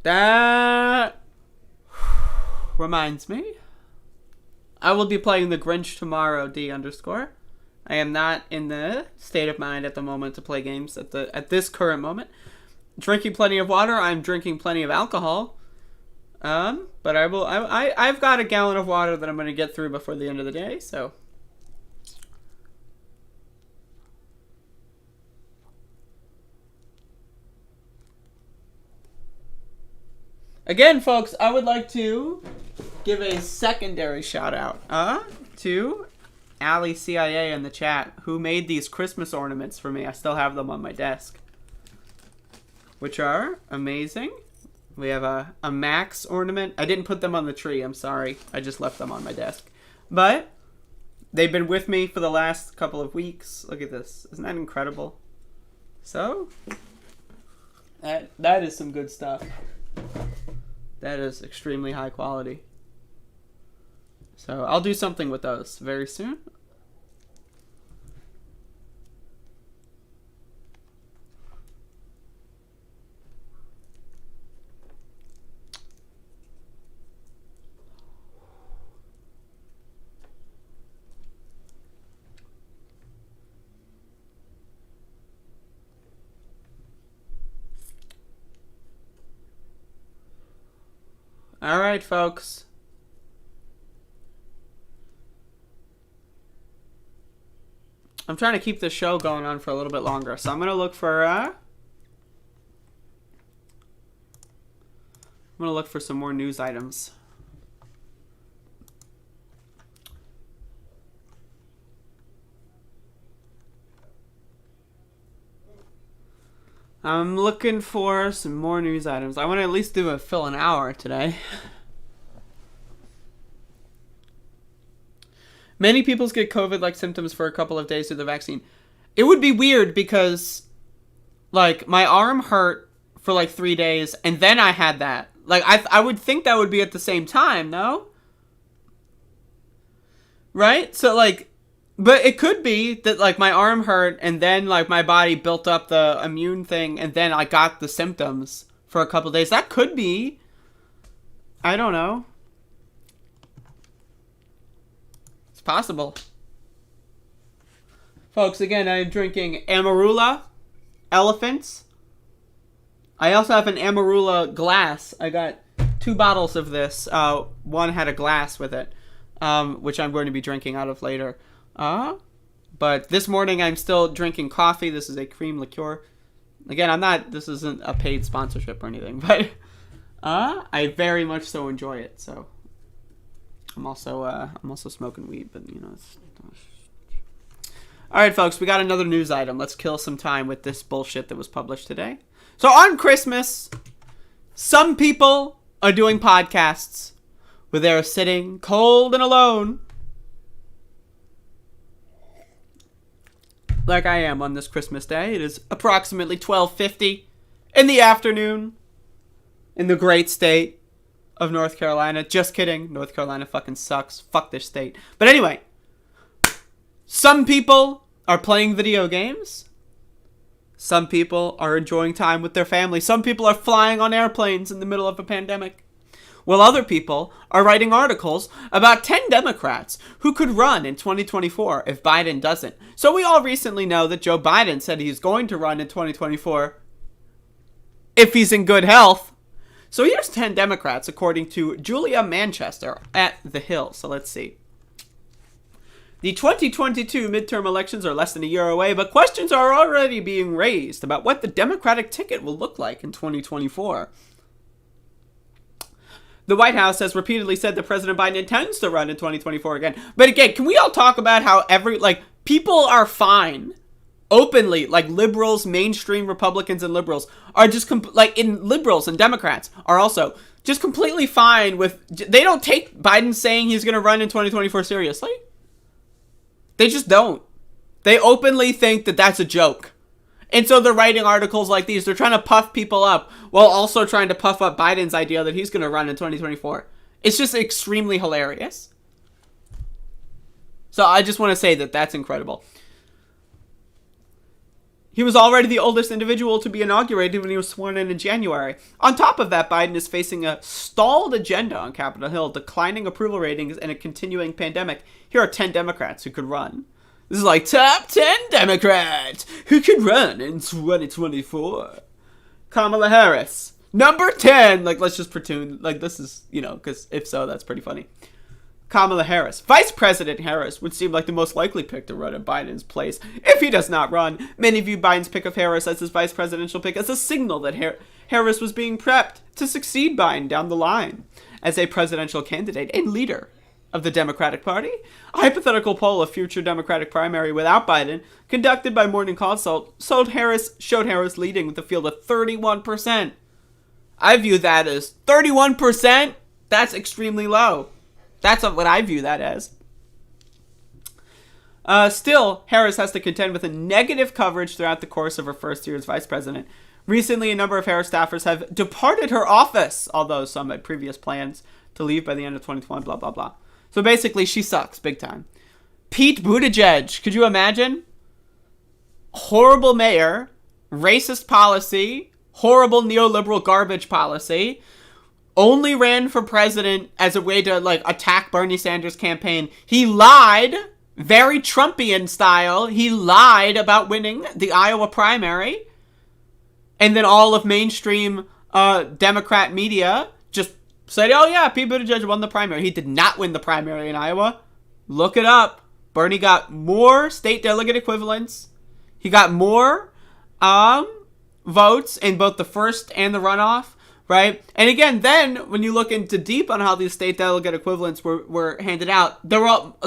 That reminds me. I will be playing the Grinch tomorrow, D_. I am not in the state of mind at the moment to play games at this current moment. Drinking plenty of water. I'm drinking plenty of alcohol. But I've got a gallon of water that I'm going to get through before the end of the day, so. Again, folks, I would like to give a secondary shout out, to Ali CIA in the chat, who made these Christmas ornaments for me. I still have them on my desk, which are amazing. We have a Max ornament. I didn't put them on the tree. I'm sorry. I just left them on my desk. But they've been with me for the last couple of weeks. Look at this. Isn't that incredible? So, that is some good stuff. That is extremely high quality. So I'll do something with those very soon. All right, folks. I'm trying to keep this show going on for a little bit longer, so I'm gonna look for some more news items. I'm looking for some more news items. I want to at least fill an hour today. Many people get COVID-like symptoms for a couple of days with the vaccine. It would be weird because, like, my arm hurt for like 3 days, and then I had that. Like, I would think that would be at the same time, no? Right? So, like, but it could be that, like, my arm hurt, and then, like, my body built up the immune thing, and then I got the symptoms for a couple of days. That could be. I don't know. It's possible. Folks, again, I'm drinking Amarula Elephants. I also have an Amarula glass. I got 2 bottles of this. One had a glass with it, which I'm going to be drinking out of later. But this morning I'm still drinking coffee. This is a cream liqueur. Again, this isn't a paid sponsorship or anything, but I very much so enjoy it. So I'm also smoking weed, but you know. All right, folks, we got another news item. Let's kill some time with this bullshit that was published today. So on Christmas, some people are doing podcasts where they're sitting cold and alone, like I am on this Christmas day. It is approximately 12:50 in the afternoon in the great state of North Carolina. Just kidding. North Carolina fucking sucks. Fuck this state. But anyway, some people are playing video games. Some people are enjoying time with their family. Some people are flying on airplanes in the middle of a pandemic. While other people are writing articles about 10 Democrats who could run in 2024 if Biden doesn't. So we all recently know that Joe Biden said he's going to run in 2024 if he's in good health. So here's 10 Democrats, according to Julia Manchester at The Hill. So let's see. The 2022 midterm elections are less than a year away, but questions are already being raised about what the Democratic ticket will look like in 2024. The White House has repeatedly said that President Biden intends to run in 2024 again. But again, can we all talk about how people are fine openly, like liberals, mainstream Republicans and liberals are just liberals and Democrats are also just completely fine with, they don't take Biden saying he's going to run in 2024 seriously. They just don't. They openly think that that's a joke. And so they're writing articles like these. They're trying to puff people up while also trying to puff up Biden's idea that he's going to run in 2024. It's just extremely hilarious. So I just want to say that that's incredible. He was already the oldest individual to be inaugurated when he was sworn in January. On top of that, Biden is facing a stalled agenda on Capitol Hill, declining approval ratings, and a continuing pandemic. Here are 10 Democrats who could run. This is like top 10 Democrats who could run in 2024. Kamala Harris. Number 10. Let's just pretend this is, because if so, that's pretty funny. Kamala Harris. Vice President Harris would seem like the most likely pick to run in Biden's place if he does not run. Many view Biden's pick of Harris as his vice presidential pick as a signal that Harris was being prepped to succeed Biden down the line as a presidential candidate and leader of the Democratic Party. A hypothetical poll of future Democratic primary without Biden, conducted by Morning Consult, showed Harris leading with a field of 31%. I view that as 31%. That's extremely low. That's what I view that as. Still, Harris has to contend with a negative coverage throughout the course of her first year as vice president. Recently, a number of Harris staffers have departed her office, although some had previous plans to leave by the end of 2021, blah, blah, blah. So basically, she sucks big time. Pete Buttigieg, could you imagine? Horrible mayor, racist policy, horrible neoliberal garbage policy, only ran for president as a way to attack Bernie Sanders' campaign. He lied, very Trumpian style. He lied about winning the Iowa primary. And then all of mainstream Democrat media just said, oh yeah, Pete Buttigieg won the primary. He did not win the primary in Iowa. Look it up. Bernie got more state delegate equivalents. He got more votes in both the first and the runoff, right? And again, then when you look into deep on how these state delegate equivalents were handed out,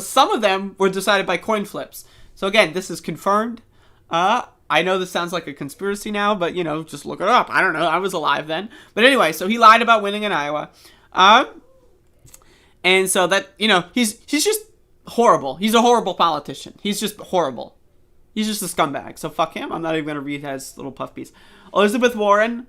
some of them were decided by coin flips. So again, this is confirmed. I know this sounds like a conspiracy now, but, just look it up. I don't know. I was alive then. But anyway, so he lied about winning in Iowa. And so that, he's just horrible. He's a horrible politician. He's just horrible. He's just a scumbag. So fuck him. I'm not even going to read his little puff piece. Elizabeth Warren,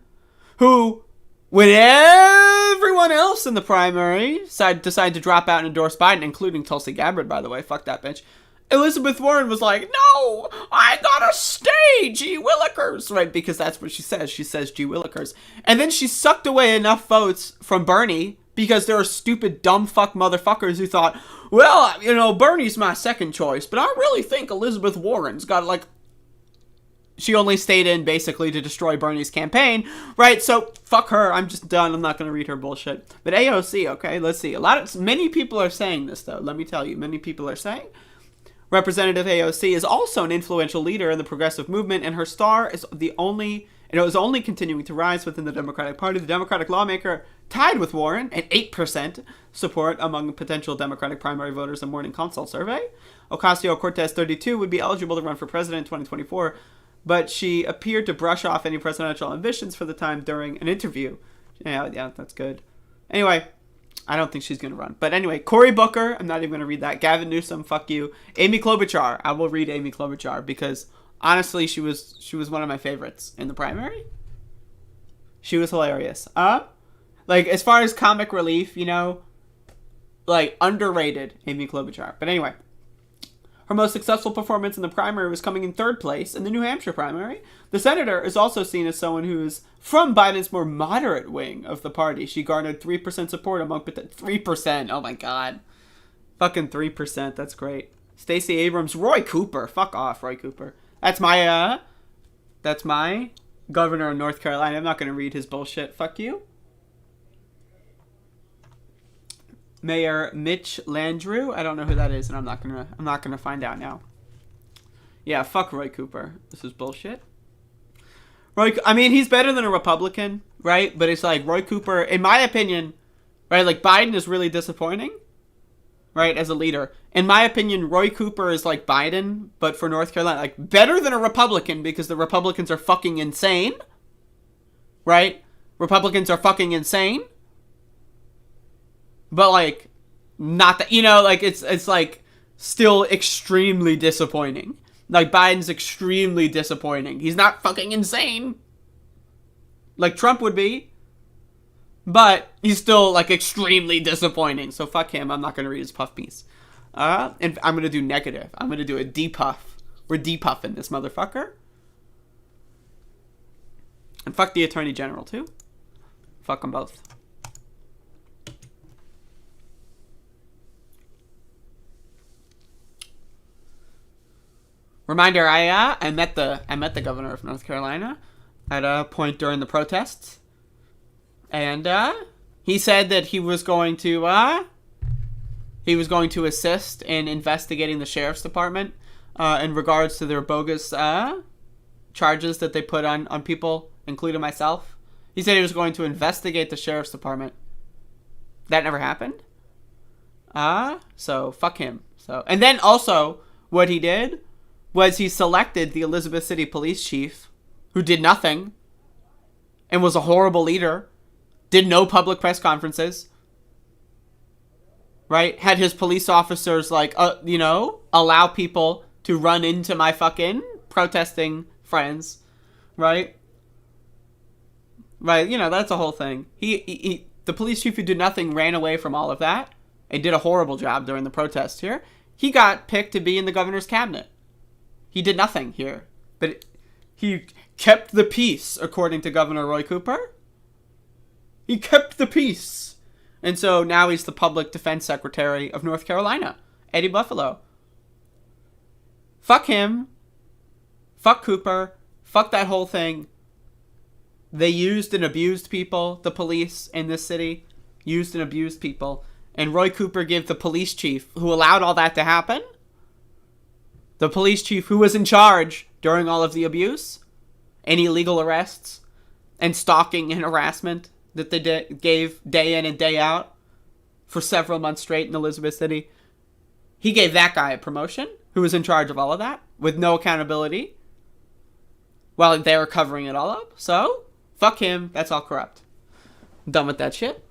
who, when everyone else in the primary decided to drop out and endorse Biden, including Tulsi Gabbard, by the way. Fuck that bitch. Elizabeth Warren was like, no, I gotta stay, gee willikers, right? Because that's what she says. She says gee willikers. And then she sucked away enough votes from Bernie because there are stupid, dumb fuck motherfuckers who thought, well, Bernie's my second choice, but I really think Elizabeth Warren's got, she only stayed in basically to destroy Bernie's campaign, right? So fuck her. I'm just done. I'm not going to read her bullshit. But AOC, okay, let's see. Many people are saying this, though. Let me tell you, many people are saying Representative AOC is also an influential leader in the progressive movement, and her star is only continuing to rise within the Democratic Party. The Democratic lawmaker tied with Warren at 8% support among potential Democratic primary voters in Morning Consult survey. Ocasio-Cortez, 32, would be eligible to run for president in 2024, but she appeared to brush off any presidential ambitions for the time during an interview. Yeah, that's good. Anyway, I don't think she's going to run. But anyway, Cory Booker, I'm not even going to read that. Gavin Newsom, fuck you. Amy Klobuchar, I will read Amy Klobuchar because honestly, she was one of my favorites in the primary. She was hilarious. As far as comic relief, underrated Amy Klobuchar. But anyway, her most successful performance in the primary was coming in third place in the New Hampshire primary. The senator is also seen as someone who is from Biden's more moderate wing of the party. She garnered 3% support among 3%. Oh my god. Fucking 3%. That's great. Stacey Abrams, Roy Cooper. Fuck off, Roy Cooper. That's my governor of North Carolina. I'm not going to read his bullshit. Fuck you. Mayor Mitch Landrieu. I don't know who that is, and I'm not gonna find out now. Yeah, fuck Roy Cooper. This is bullshit. He's better than a Republican, right? But it's like Roy Cooper, in my opinion, right? Biden is really disappointing, right? As a leader, in my opinion, Roy Cooper is like Biden, but for North Carolina, better than a Republican because the Republicans are fucking insane, right? Republicans are fucking insane. But, not that, it's still extremely disappointing. Biden's extremely disappointing. He's not fucking insane. Like Trump would be. But he's still, extremely disappointing. So fuck him. I'm not going to read his puff piece. And I'm going to do negative. I'm going to do a depuff. We're depuffing this motherfucker. And fuck the Attorney General, too. Fuck them both. Reminder, I met the governor of North Carolina at a point during the protests, and he said that he was going to assist in investigating the sheriff's department in regards to their bogus charges that they put on people, including myself. He said he was going to investigate the sheriff's department. That never happened. So fuck him. So, and then also what he did was he selected the Elizabeth City police chief, who did nothing, and was a horrible leader, did no public press conferences, right? Had his police officers, allow people to run into my fucking protesting friends, right? Right, that's a whole thing. The police chief who did nothing ran away from all of that and did a horrible job during the protests here. He got picked to be in the governor's cabinet. He did nothing here, but he kept the peace, according to Governor Roy Cooper. He kept the peace. And so now he's the public defense secretary of North Carolina, Eddie Buffalo. Fuck him. Fuck Cooper. Fuck that whole thing. They used and abused people, the police in this city, used and abused people. And Roy Cooper gave the police chief, who allowed all that to happen, The police chief who was in charge during all of the abuse and illegal arrests and stalking and harassment that they gave day in and day out for several months straight in Elizabeth City. He gave that guy a promotion who was in charge of all of that with no accountability while they were covering it all up. So, fuck him. That's all corrupt. I'm done with that shit.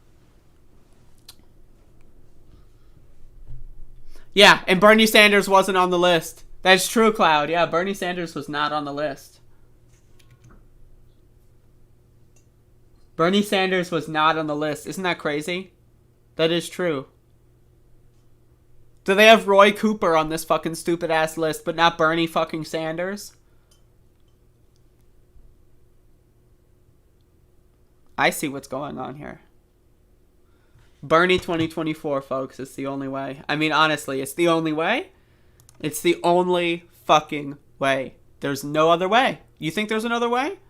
Yeah, and Bernie Sanders wasn't on the list. That's true, Cloud. Yeah, Bernie Sanders was not on the list. Bernie Sanders was not on the list. Isn't that crazy? That is true. Do they have Roy Cooper on this fucking stupid ass list, but not Bernie fucking Sanders? I see what's going on here. Bernie 2024, folks. It's the only way. I mean, honestly, it's the only way. It's the only fucking way. There's no other way. You think there's another way?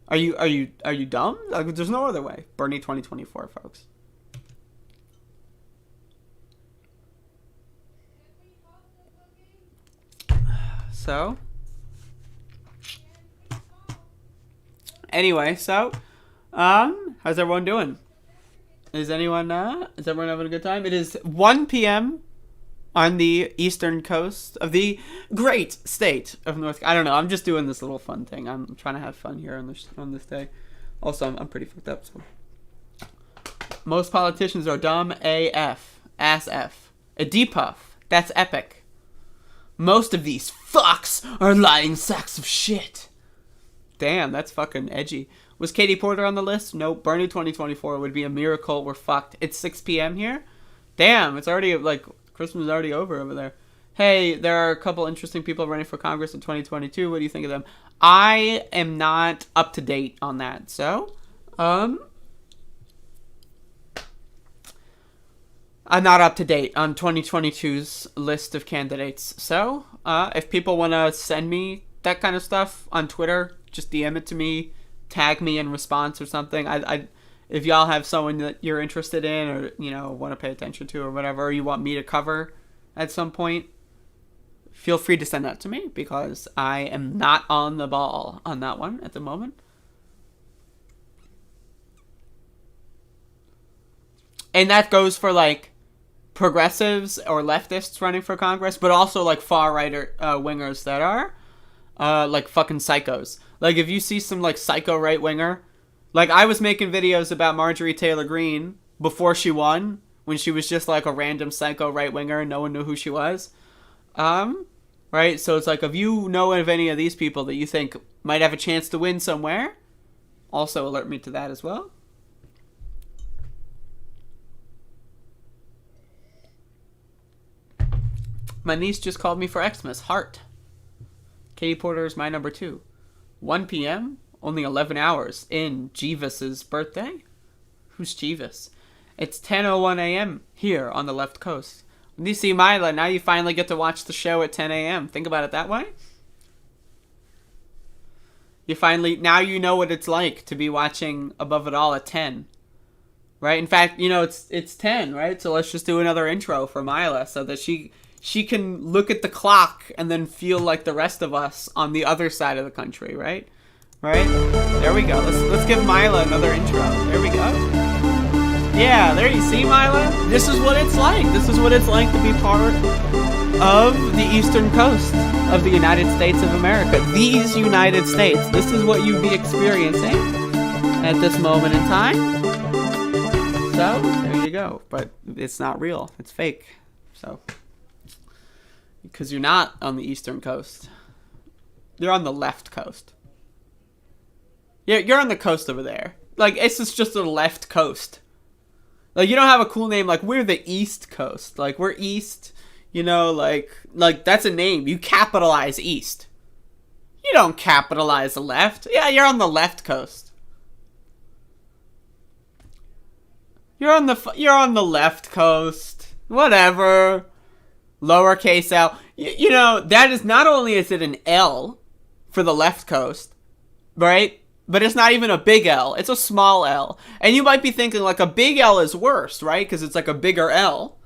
Are you dumb? Like, there's no other way. Bernie 2024, folks. So, anyway, so, how's everyone doing? Is everyone having a good time? It is 1 p.m. on the eastern coast of the great state of North. I don't know. I'm just doing this little fun thing. I'm trying to have fun here on this day. Also, I'm pretty fucked up. So, most politicians are dumb AF, ass F, a depuff. That's epic. Most of these fucks are lying sacks of shit. Damn, that's fucking edgy. Was Katie Porter on the list? Nope. Bernie 2024 would be a miracle. We're fucked. It's 6 p.m. here? Damn, it's already, like, Christmas is already over there. Hey, there are a couple interesting people running for Congress in 2022. What do you think of them? I am not up to date on that. So, I'm not up to date on 2022's list of candidates. So, if people want to send me that kind of stuff on Twitter, just DM it to me. Tag me in response or something. If y'all have someone that you're interested in or, you know, want to pay attention to or whatever, or you want me to cover at some point, feel free to send that to me because I am not on the ball on that one at the moment. And that goes for, like, progressives or leftists running for Congress, but also, like, far-right wingers that are, like, fucking psychos. Like, if you see some, like, psycho right-winger, like, I was making videos about Marjorie Taylor Greene before she won, when she was just, like, a random psycho right-winger and no one knew who she was. Right? So it's like, if you know of any of these people that you think might have a chance to win somewhere, also alert me to that as well. My niece just called me for Xmas. Heart. Katie Porter is my number 2. 1 p.m., only 11 hours in Jeevis's birthday. Who's Jeevis? It's 10:01 a.m. here on the left coast. When you see Mila, now you finally get to watch the show at 10 a.m. Think about it that way. Now you know what it's like to be watching Above It All at 10. Right? In fact, you know, it's 10, right? So let's just do another intro for Mila so that she can look at the clock and then feel like the rest of us on the other side of the country, right? Right? There we go. Let's give Mila another intro. There we go. Yeah, there you see, Mila? This is what it's like. This is what it's like to be part of the eastern coast of the United States of America. These United States. This is what you'd be experiencing at this moment in time. So, there you go. But it's not real. It's fake. So, because you're not on the eastern coast. You're on the left coast. You're on the coast over there. Like, it's just the left coast. Like, you don't have a cool name like, we're the East Coast. Like, we're East, you know, like that's a name. You capitalize East. You don't capitalize the left. Yeah, you're on the left coast. You're on the left coast. Whatever. Lowercase L. You know, that is, not only is it an L for the left coast, right? But it's not even a big L. It's a small L. And you might be thinking, like, a big L is worse, right? Because it's like a bigger L.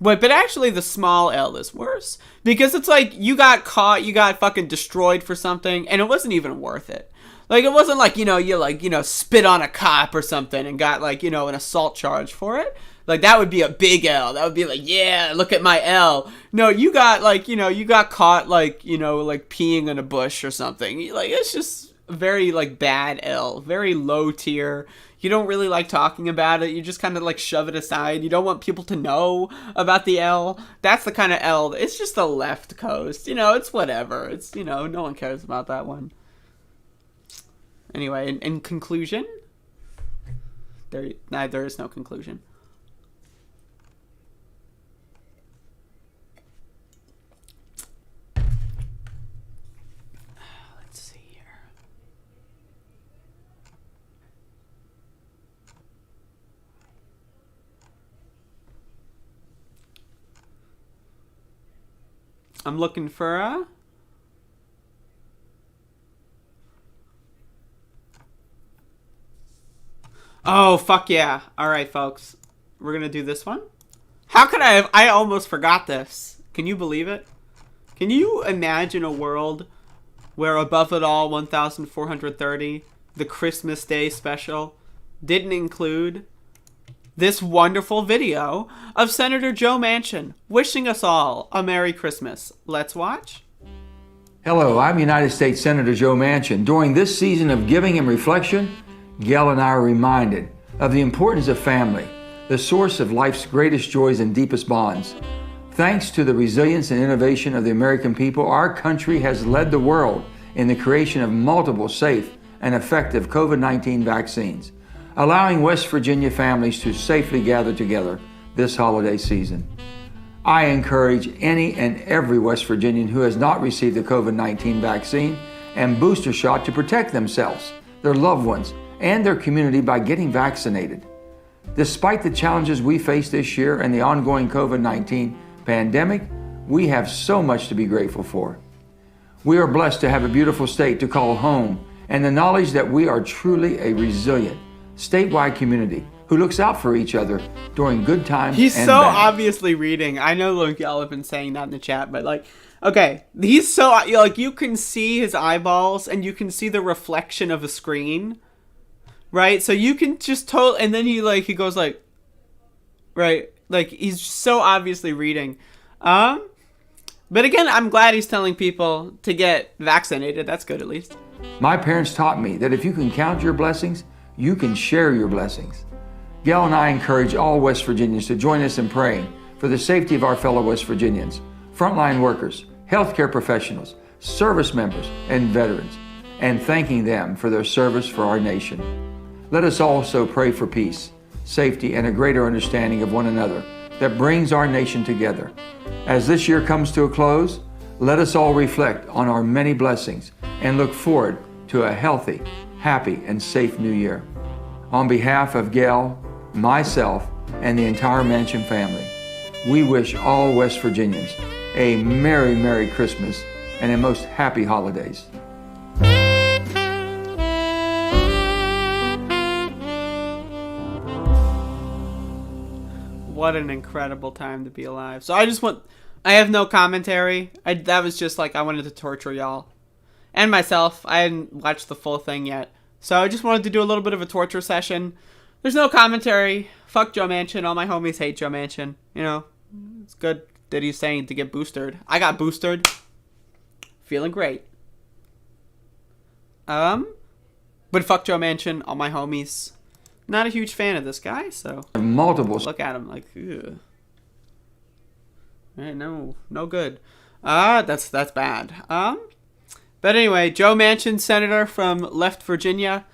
But actually the small L is worse. Because it's like, you got caught, you got fucking destroyed for something, and it wasn't even worth it. Like, it wasn't like, you spit on a cop or something and got, like, an assault charge for it. Like, that would be a big L. That would be like, yeah, look at my L. No, you got, like, you got caught, like, like peeing in a bush or something. Like, it's just very, like, bad L. Very low tier. You don't really like talking about it. You just kind of, like, shove it aside. You don't want people to know about the L. That's the kind of L. It's just the left coast. It's whatever. It's, no one cares about that one. Anyway, in conclusion, there is no conclusion. Let's see here. I'm looking for a... Oh, fuck yeah. Alright, folks. We're gonna do this one. How could I have... I almost forgot this. Can you believe it? Can you imagine a world where Above It All 1430, the Christmas Day special, didn't include this wonderful video of Senator Joe Manchin wishing us all a Merry Christmas. Let's watch. Hello, I'm United States Senator Joe Manchin. During this season of giving and reflection, Gail and I are reminded of the importance of family, the source of life's greatest joys and deepest bonds. Thanks to the resilience and innovation of the American people, our country has led the world in the creation of multiple safe and effective COVID-19 vaccines, allowing West Virginia families to safely gather together this holiday season. I encourage any and every West Virginian who has not received the COVID-19 vaccine and booster shot to protect themselves, their loved ones, and their community by getting vaccinated. Despite the challenges we face this year and the ongoing COVID-19 pandemic, we have so much to be grateful for. We are blessed to have a beautiful state to call home and the knowledge that we are truly a resilient, statewide community who looks out for each other during good times He's and so bad. obviously reading. I know Luke, y'all have been saying that in the chat, but like, okay, he's so, like, you can see his eyeballs and you can see the reflection of a screen. Right, so you can just and then he goes like, right, like he's so obviously reading. But again, I'm glad he's telling people to get vaccinated. That's good, at least. My parents taught me that if you can count your blessings, you can share your blessings. Gail and I encourage all West Virginians to join us in praying for the safety of our fellow West Virginians, frontline workers, healthcare professionals, service members, and veterans, and thanking them for their service for our nation. Let us also pray for peace, safety, and a greater understanding of one another that brings our nation together. As this year comes to a close, let us all reflect on our many blessings and look forward to a healthy, happy, and safe new year. On behalf of Gail, myself, and the entire Manchin family, we wish all West Virginians a Merry, Merry Christmas and a most happy holidays. What an incredible time to be alive. So I have no commentary. That was just like, I wanted to torture y'all. And myself. I hadn't watched the full thing yet. So I just wanted to do a little bit of a torture session. There's no commentary. Fuck Joe Manchin. All my homies hate Joe Manchin. It's good that he's saying to get boosted. I got boosted. Feeling great. But fuck Joe Manchin. All my homies. Not a huge fan of this guy, so multiple. Look at him like, ugh. Right, no good. That's bad. But anyway, Joe Manchin, senator from left Virginia.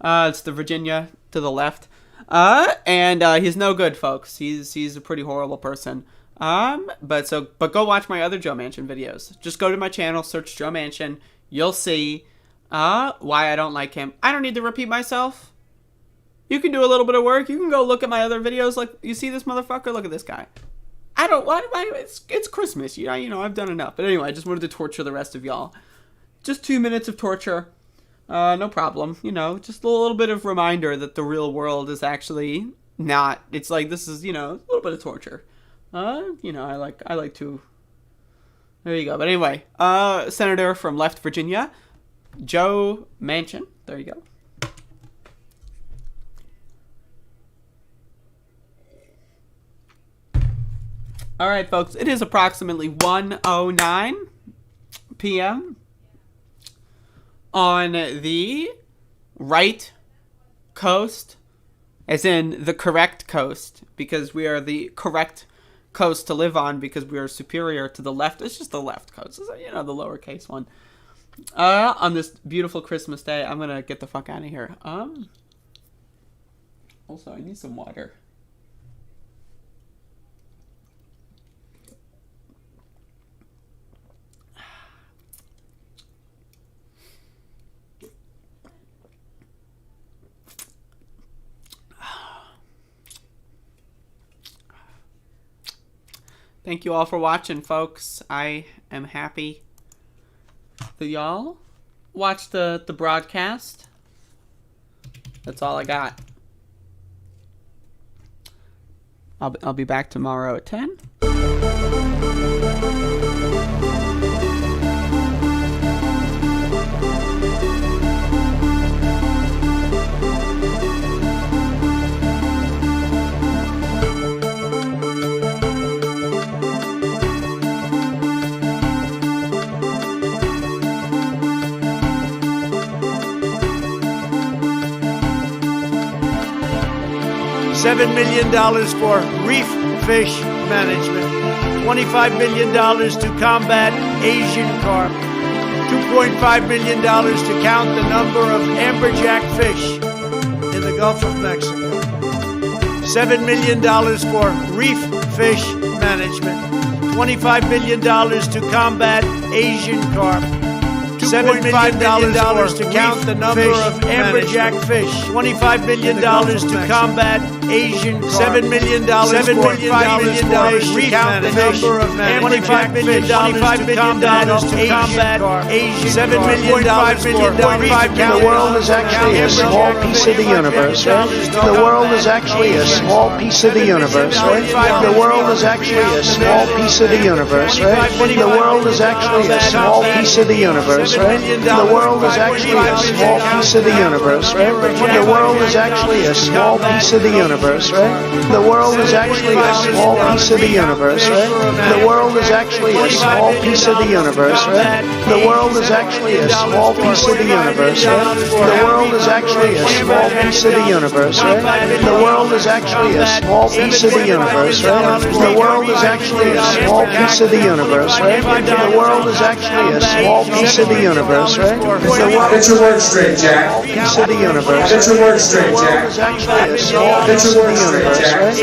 It's the Virginia to the left. And he's no good, folks. He's a pretty horrible person. But go watch my other Joe Manchin videos. Just go to my channel, search Joe Manchin. You'll see why I don't like him. I don't need to repeat myself. You can do a little bit of work. You can go look at my other videos. Like, you see this motherfucker? Look at this guy. It's Christmas. I've done enough. But anyway, I just wanted to torture the rest of y'all. Just 2 minutes of torture. No problem. Just a little bit of reminder that the real world is actually not. It's like, this is, a little bit of torture. I like to. There you go. But anyway, Senator from Left Virginia, Joe Manchin. There you go. All right, folks. It is approximately 1:09 p.m. on the right coast, as in the correct coast, because we are the correct coast to live on because we are superior to the left. It's just the left coast, the lowercase one. On this beautiful Christmas day, I'm gonna get the fuck out of here. Also, I need some water. Thank you all for watching, folks. I am happy that y'all watched the broadcast. That's all I got. I'll be back tomorrow at 10. $7 million for reef fish management, $25 million to combat Asian carp, $2.5 million to count the number of amberjack fish in the Gulf of Mexico, $7 million for reef fish management, $25 million to combat Asian carp, $7 million to count the number of amberjack fish. $25 million to combat Asian carp. $7 million to count the number of amberjack fish. $25 million to combat Asian carp. $7 million. The world is actually a small piece of the universe, right? The world is actually a small piece of the universe, right? The world is actually a small piece of the universe, right? The world is actually a small piece of the universe. Right? The world is actually a small piece of the universe, right? The world is actually a small piece of the universe, right? The world is actually a small piece of the universe, right? The world is actually a small piece of the universe, right? The world is actually a small piece of the universe, right? The world is actually a small piece of the universe, right? The world is actually a small piece of the universe, right? The world is actually a small piece of the universe, right? The world is actually a small piece of the universe, right? Get your words straight, Jack. Piece of the universe. Get your words straight, Jack. Get your words straight, Jack.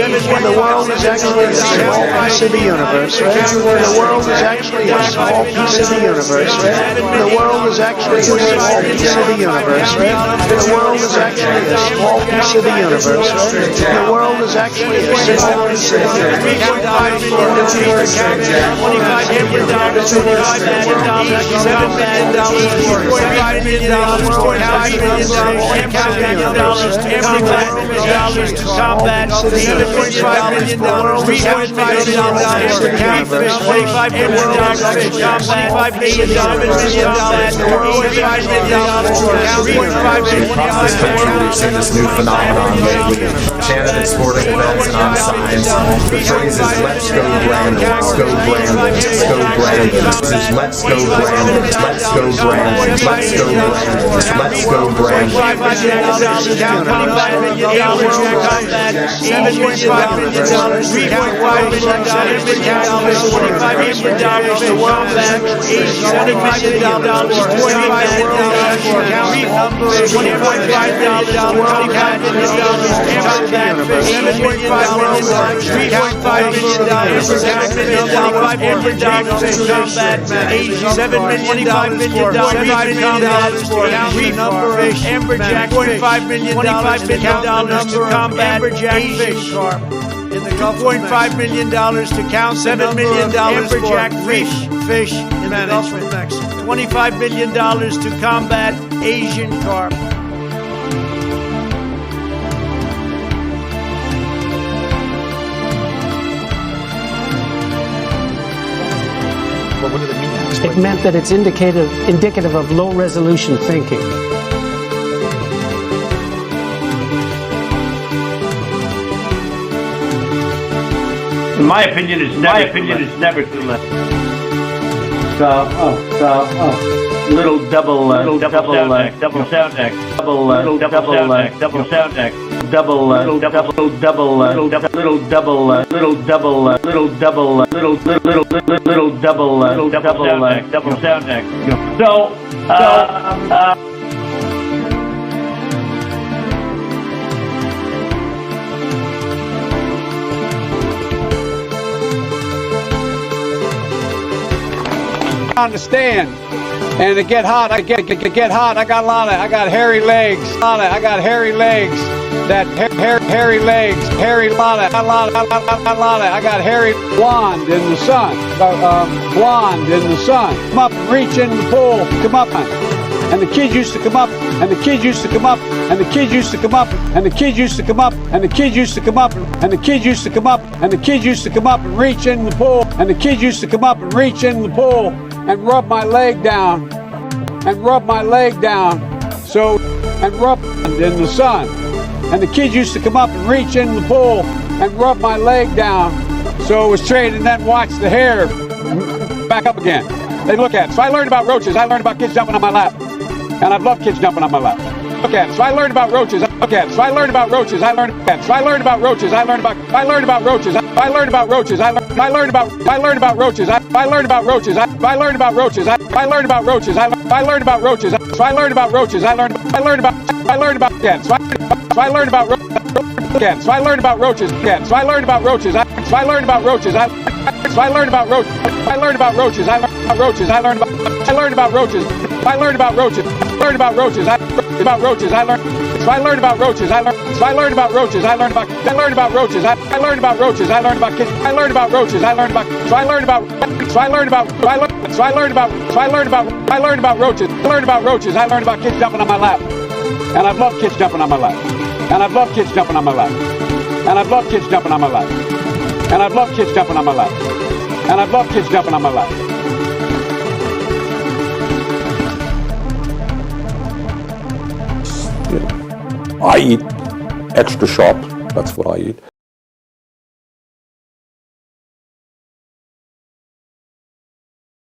The world is actually a small piece of the universe, right? The world is actually a small piece of the universe, right? The world is actually a small piece of the universe, right? The world is actually a small piece of the universe, right? The world is actually a small piece of the universe. Get your words straight, Jack. Get your words straight, Jack. $4.5 million to combat $7.5 million Across this country, we've seen this new phenomenon lately. Chanted at sporting events and on signs. The phrase is "Let's go Brandon, let's go Brandon, let's go Brandon." This is "Let's go Brandon, let's go Brandon, let's go Brandon, let's go Brandon." $25 million to combat amberjack carp in the Gulf. $2.5 million to count $7 million amberjack fish in the Gulf of Mexico. $25 million to combat Asian carp. what did it mean? It meant that it's indicative of low-resolution thinking. In my opinion, it's never too late. Little double sound deck. Understand, and to get hot, I got hairy legs. I got hairy legs. That hairy legs, hairy I got hairy blonde in the sun. Blonde in the sun. Come up and reach in the pool. Come up, and the kids used to come up, and the kids used to come up, and the kids used to come up, and the kids used to come up, and the kids used to come up, and the kids used to come up, and the kids used to come up and reach in the pool, and the kids used to come up and reach in the pool and rub my leg down, and rub my leg down, so, and rub in the sun. And the kids used to come up and reach in the pool and rub my leg down, so it was straight, and then watch the hair back up again. They look at it. So I learned about roaches. I learned about kids jumping on my lap, and I've loved kids jumping on my lap. Look at it. So I learned about roaches. Look at it. So I learned about roaches. I learned about. So I learned about roaches. I learned about roaches. I learned about roaches. I learned about roaches. I learned about roaches. I learned about roaches. I learned about roaches. I learned about roaches. I learned about roaches. So I learned about roaches. I learned about again. So I learned about again. So I learned about roaches again. So I learned about roaches. So I learned about roaches. So I learned about roaches. I learned about roaches. I learned about roaches. I learned about roaches. I learned about roaches. Learned about roaches. I learned about roaches. I learned. So I learned about roaches. I learned. So I learned about roaches. I learned about. I learned about roaches. I learned about roaches. I learned about kids. I learned about roaches. I learned about. So I learned about. So I learned about. So I learned. So I learned about. So I learned about. I learned about roaches. I learned about roaches. I learned about kids jumping on my lap, and I've loved kids jumping on my lap, and I've loved kids jumping on my lap, and I've loved kids jumping on my lap, and I've loved kids jumping on my lap, and I've loved kids jumping on my lap. I eat extra sharp. That's what I eat.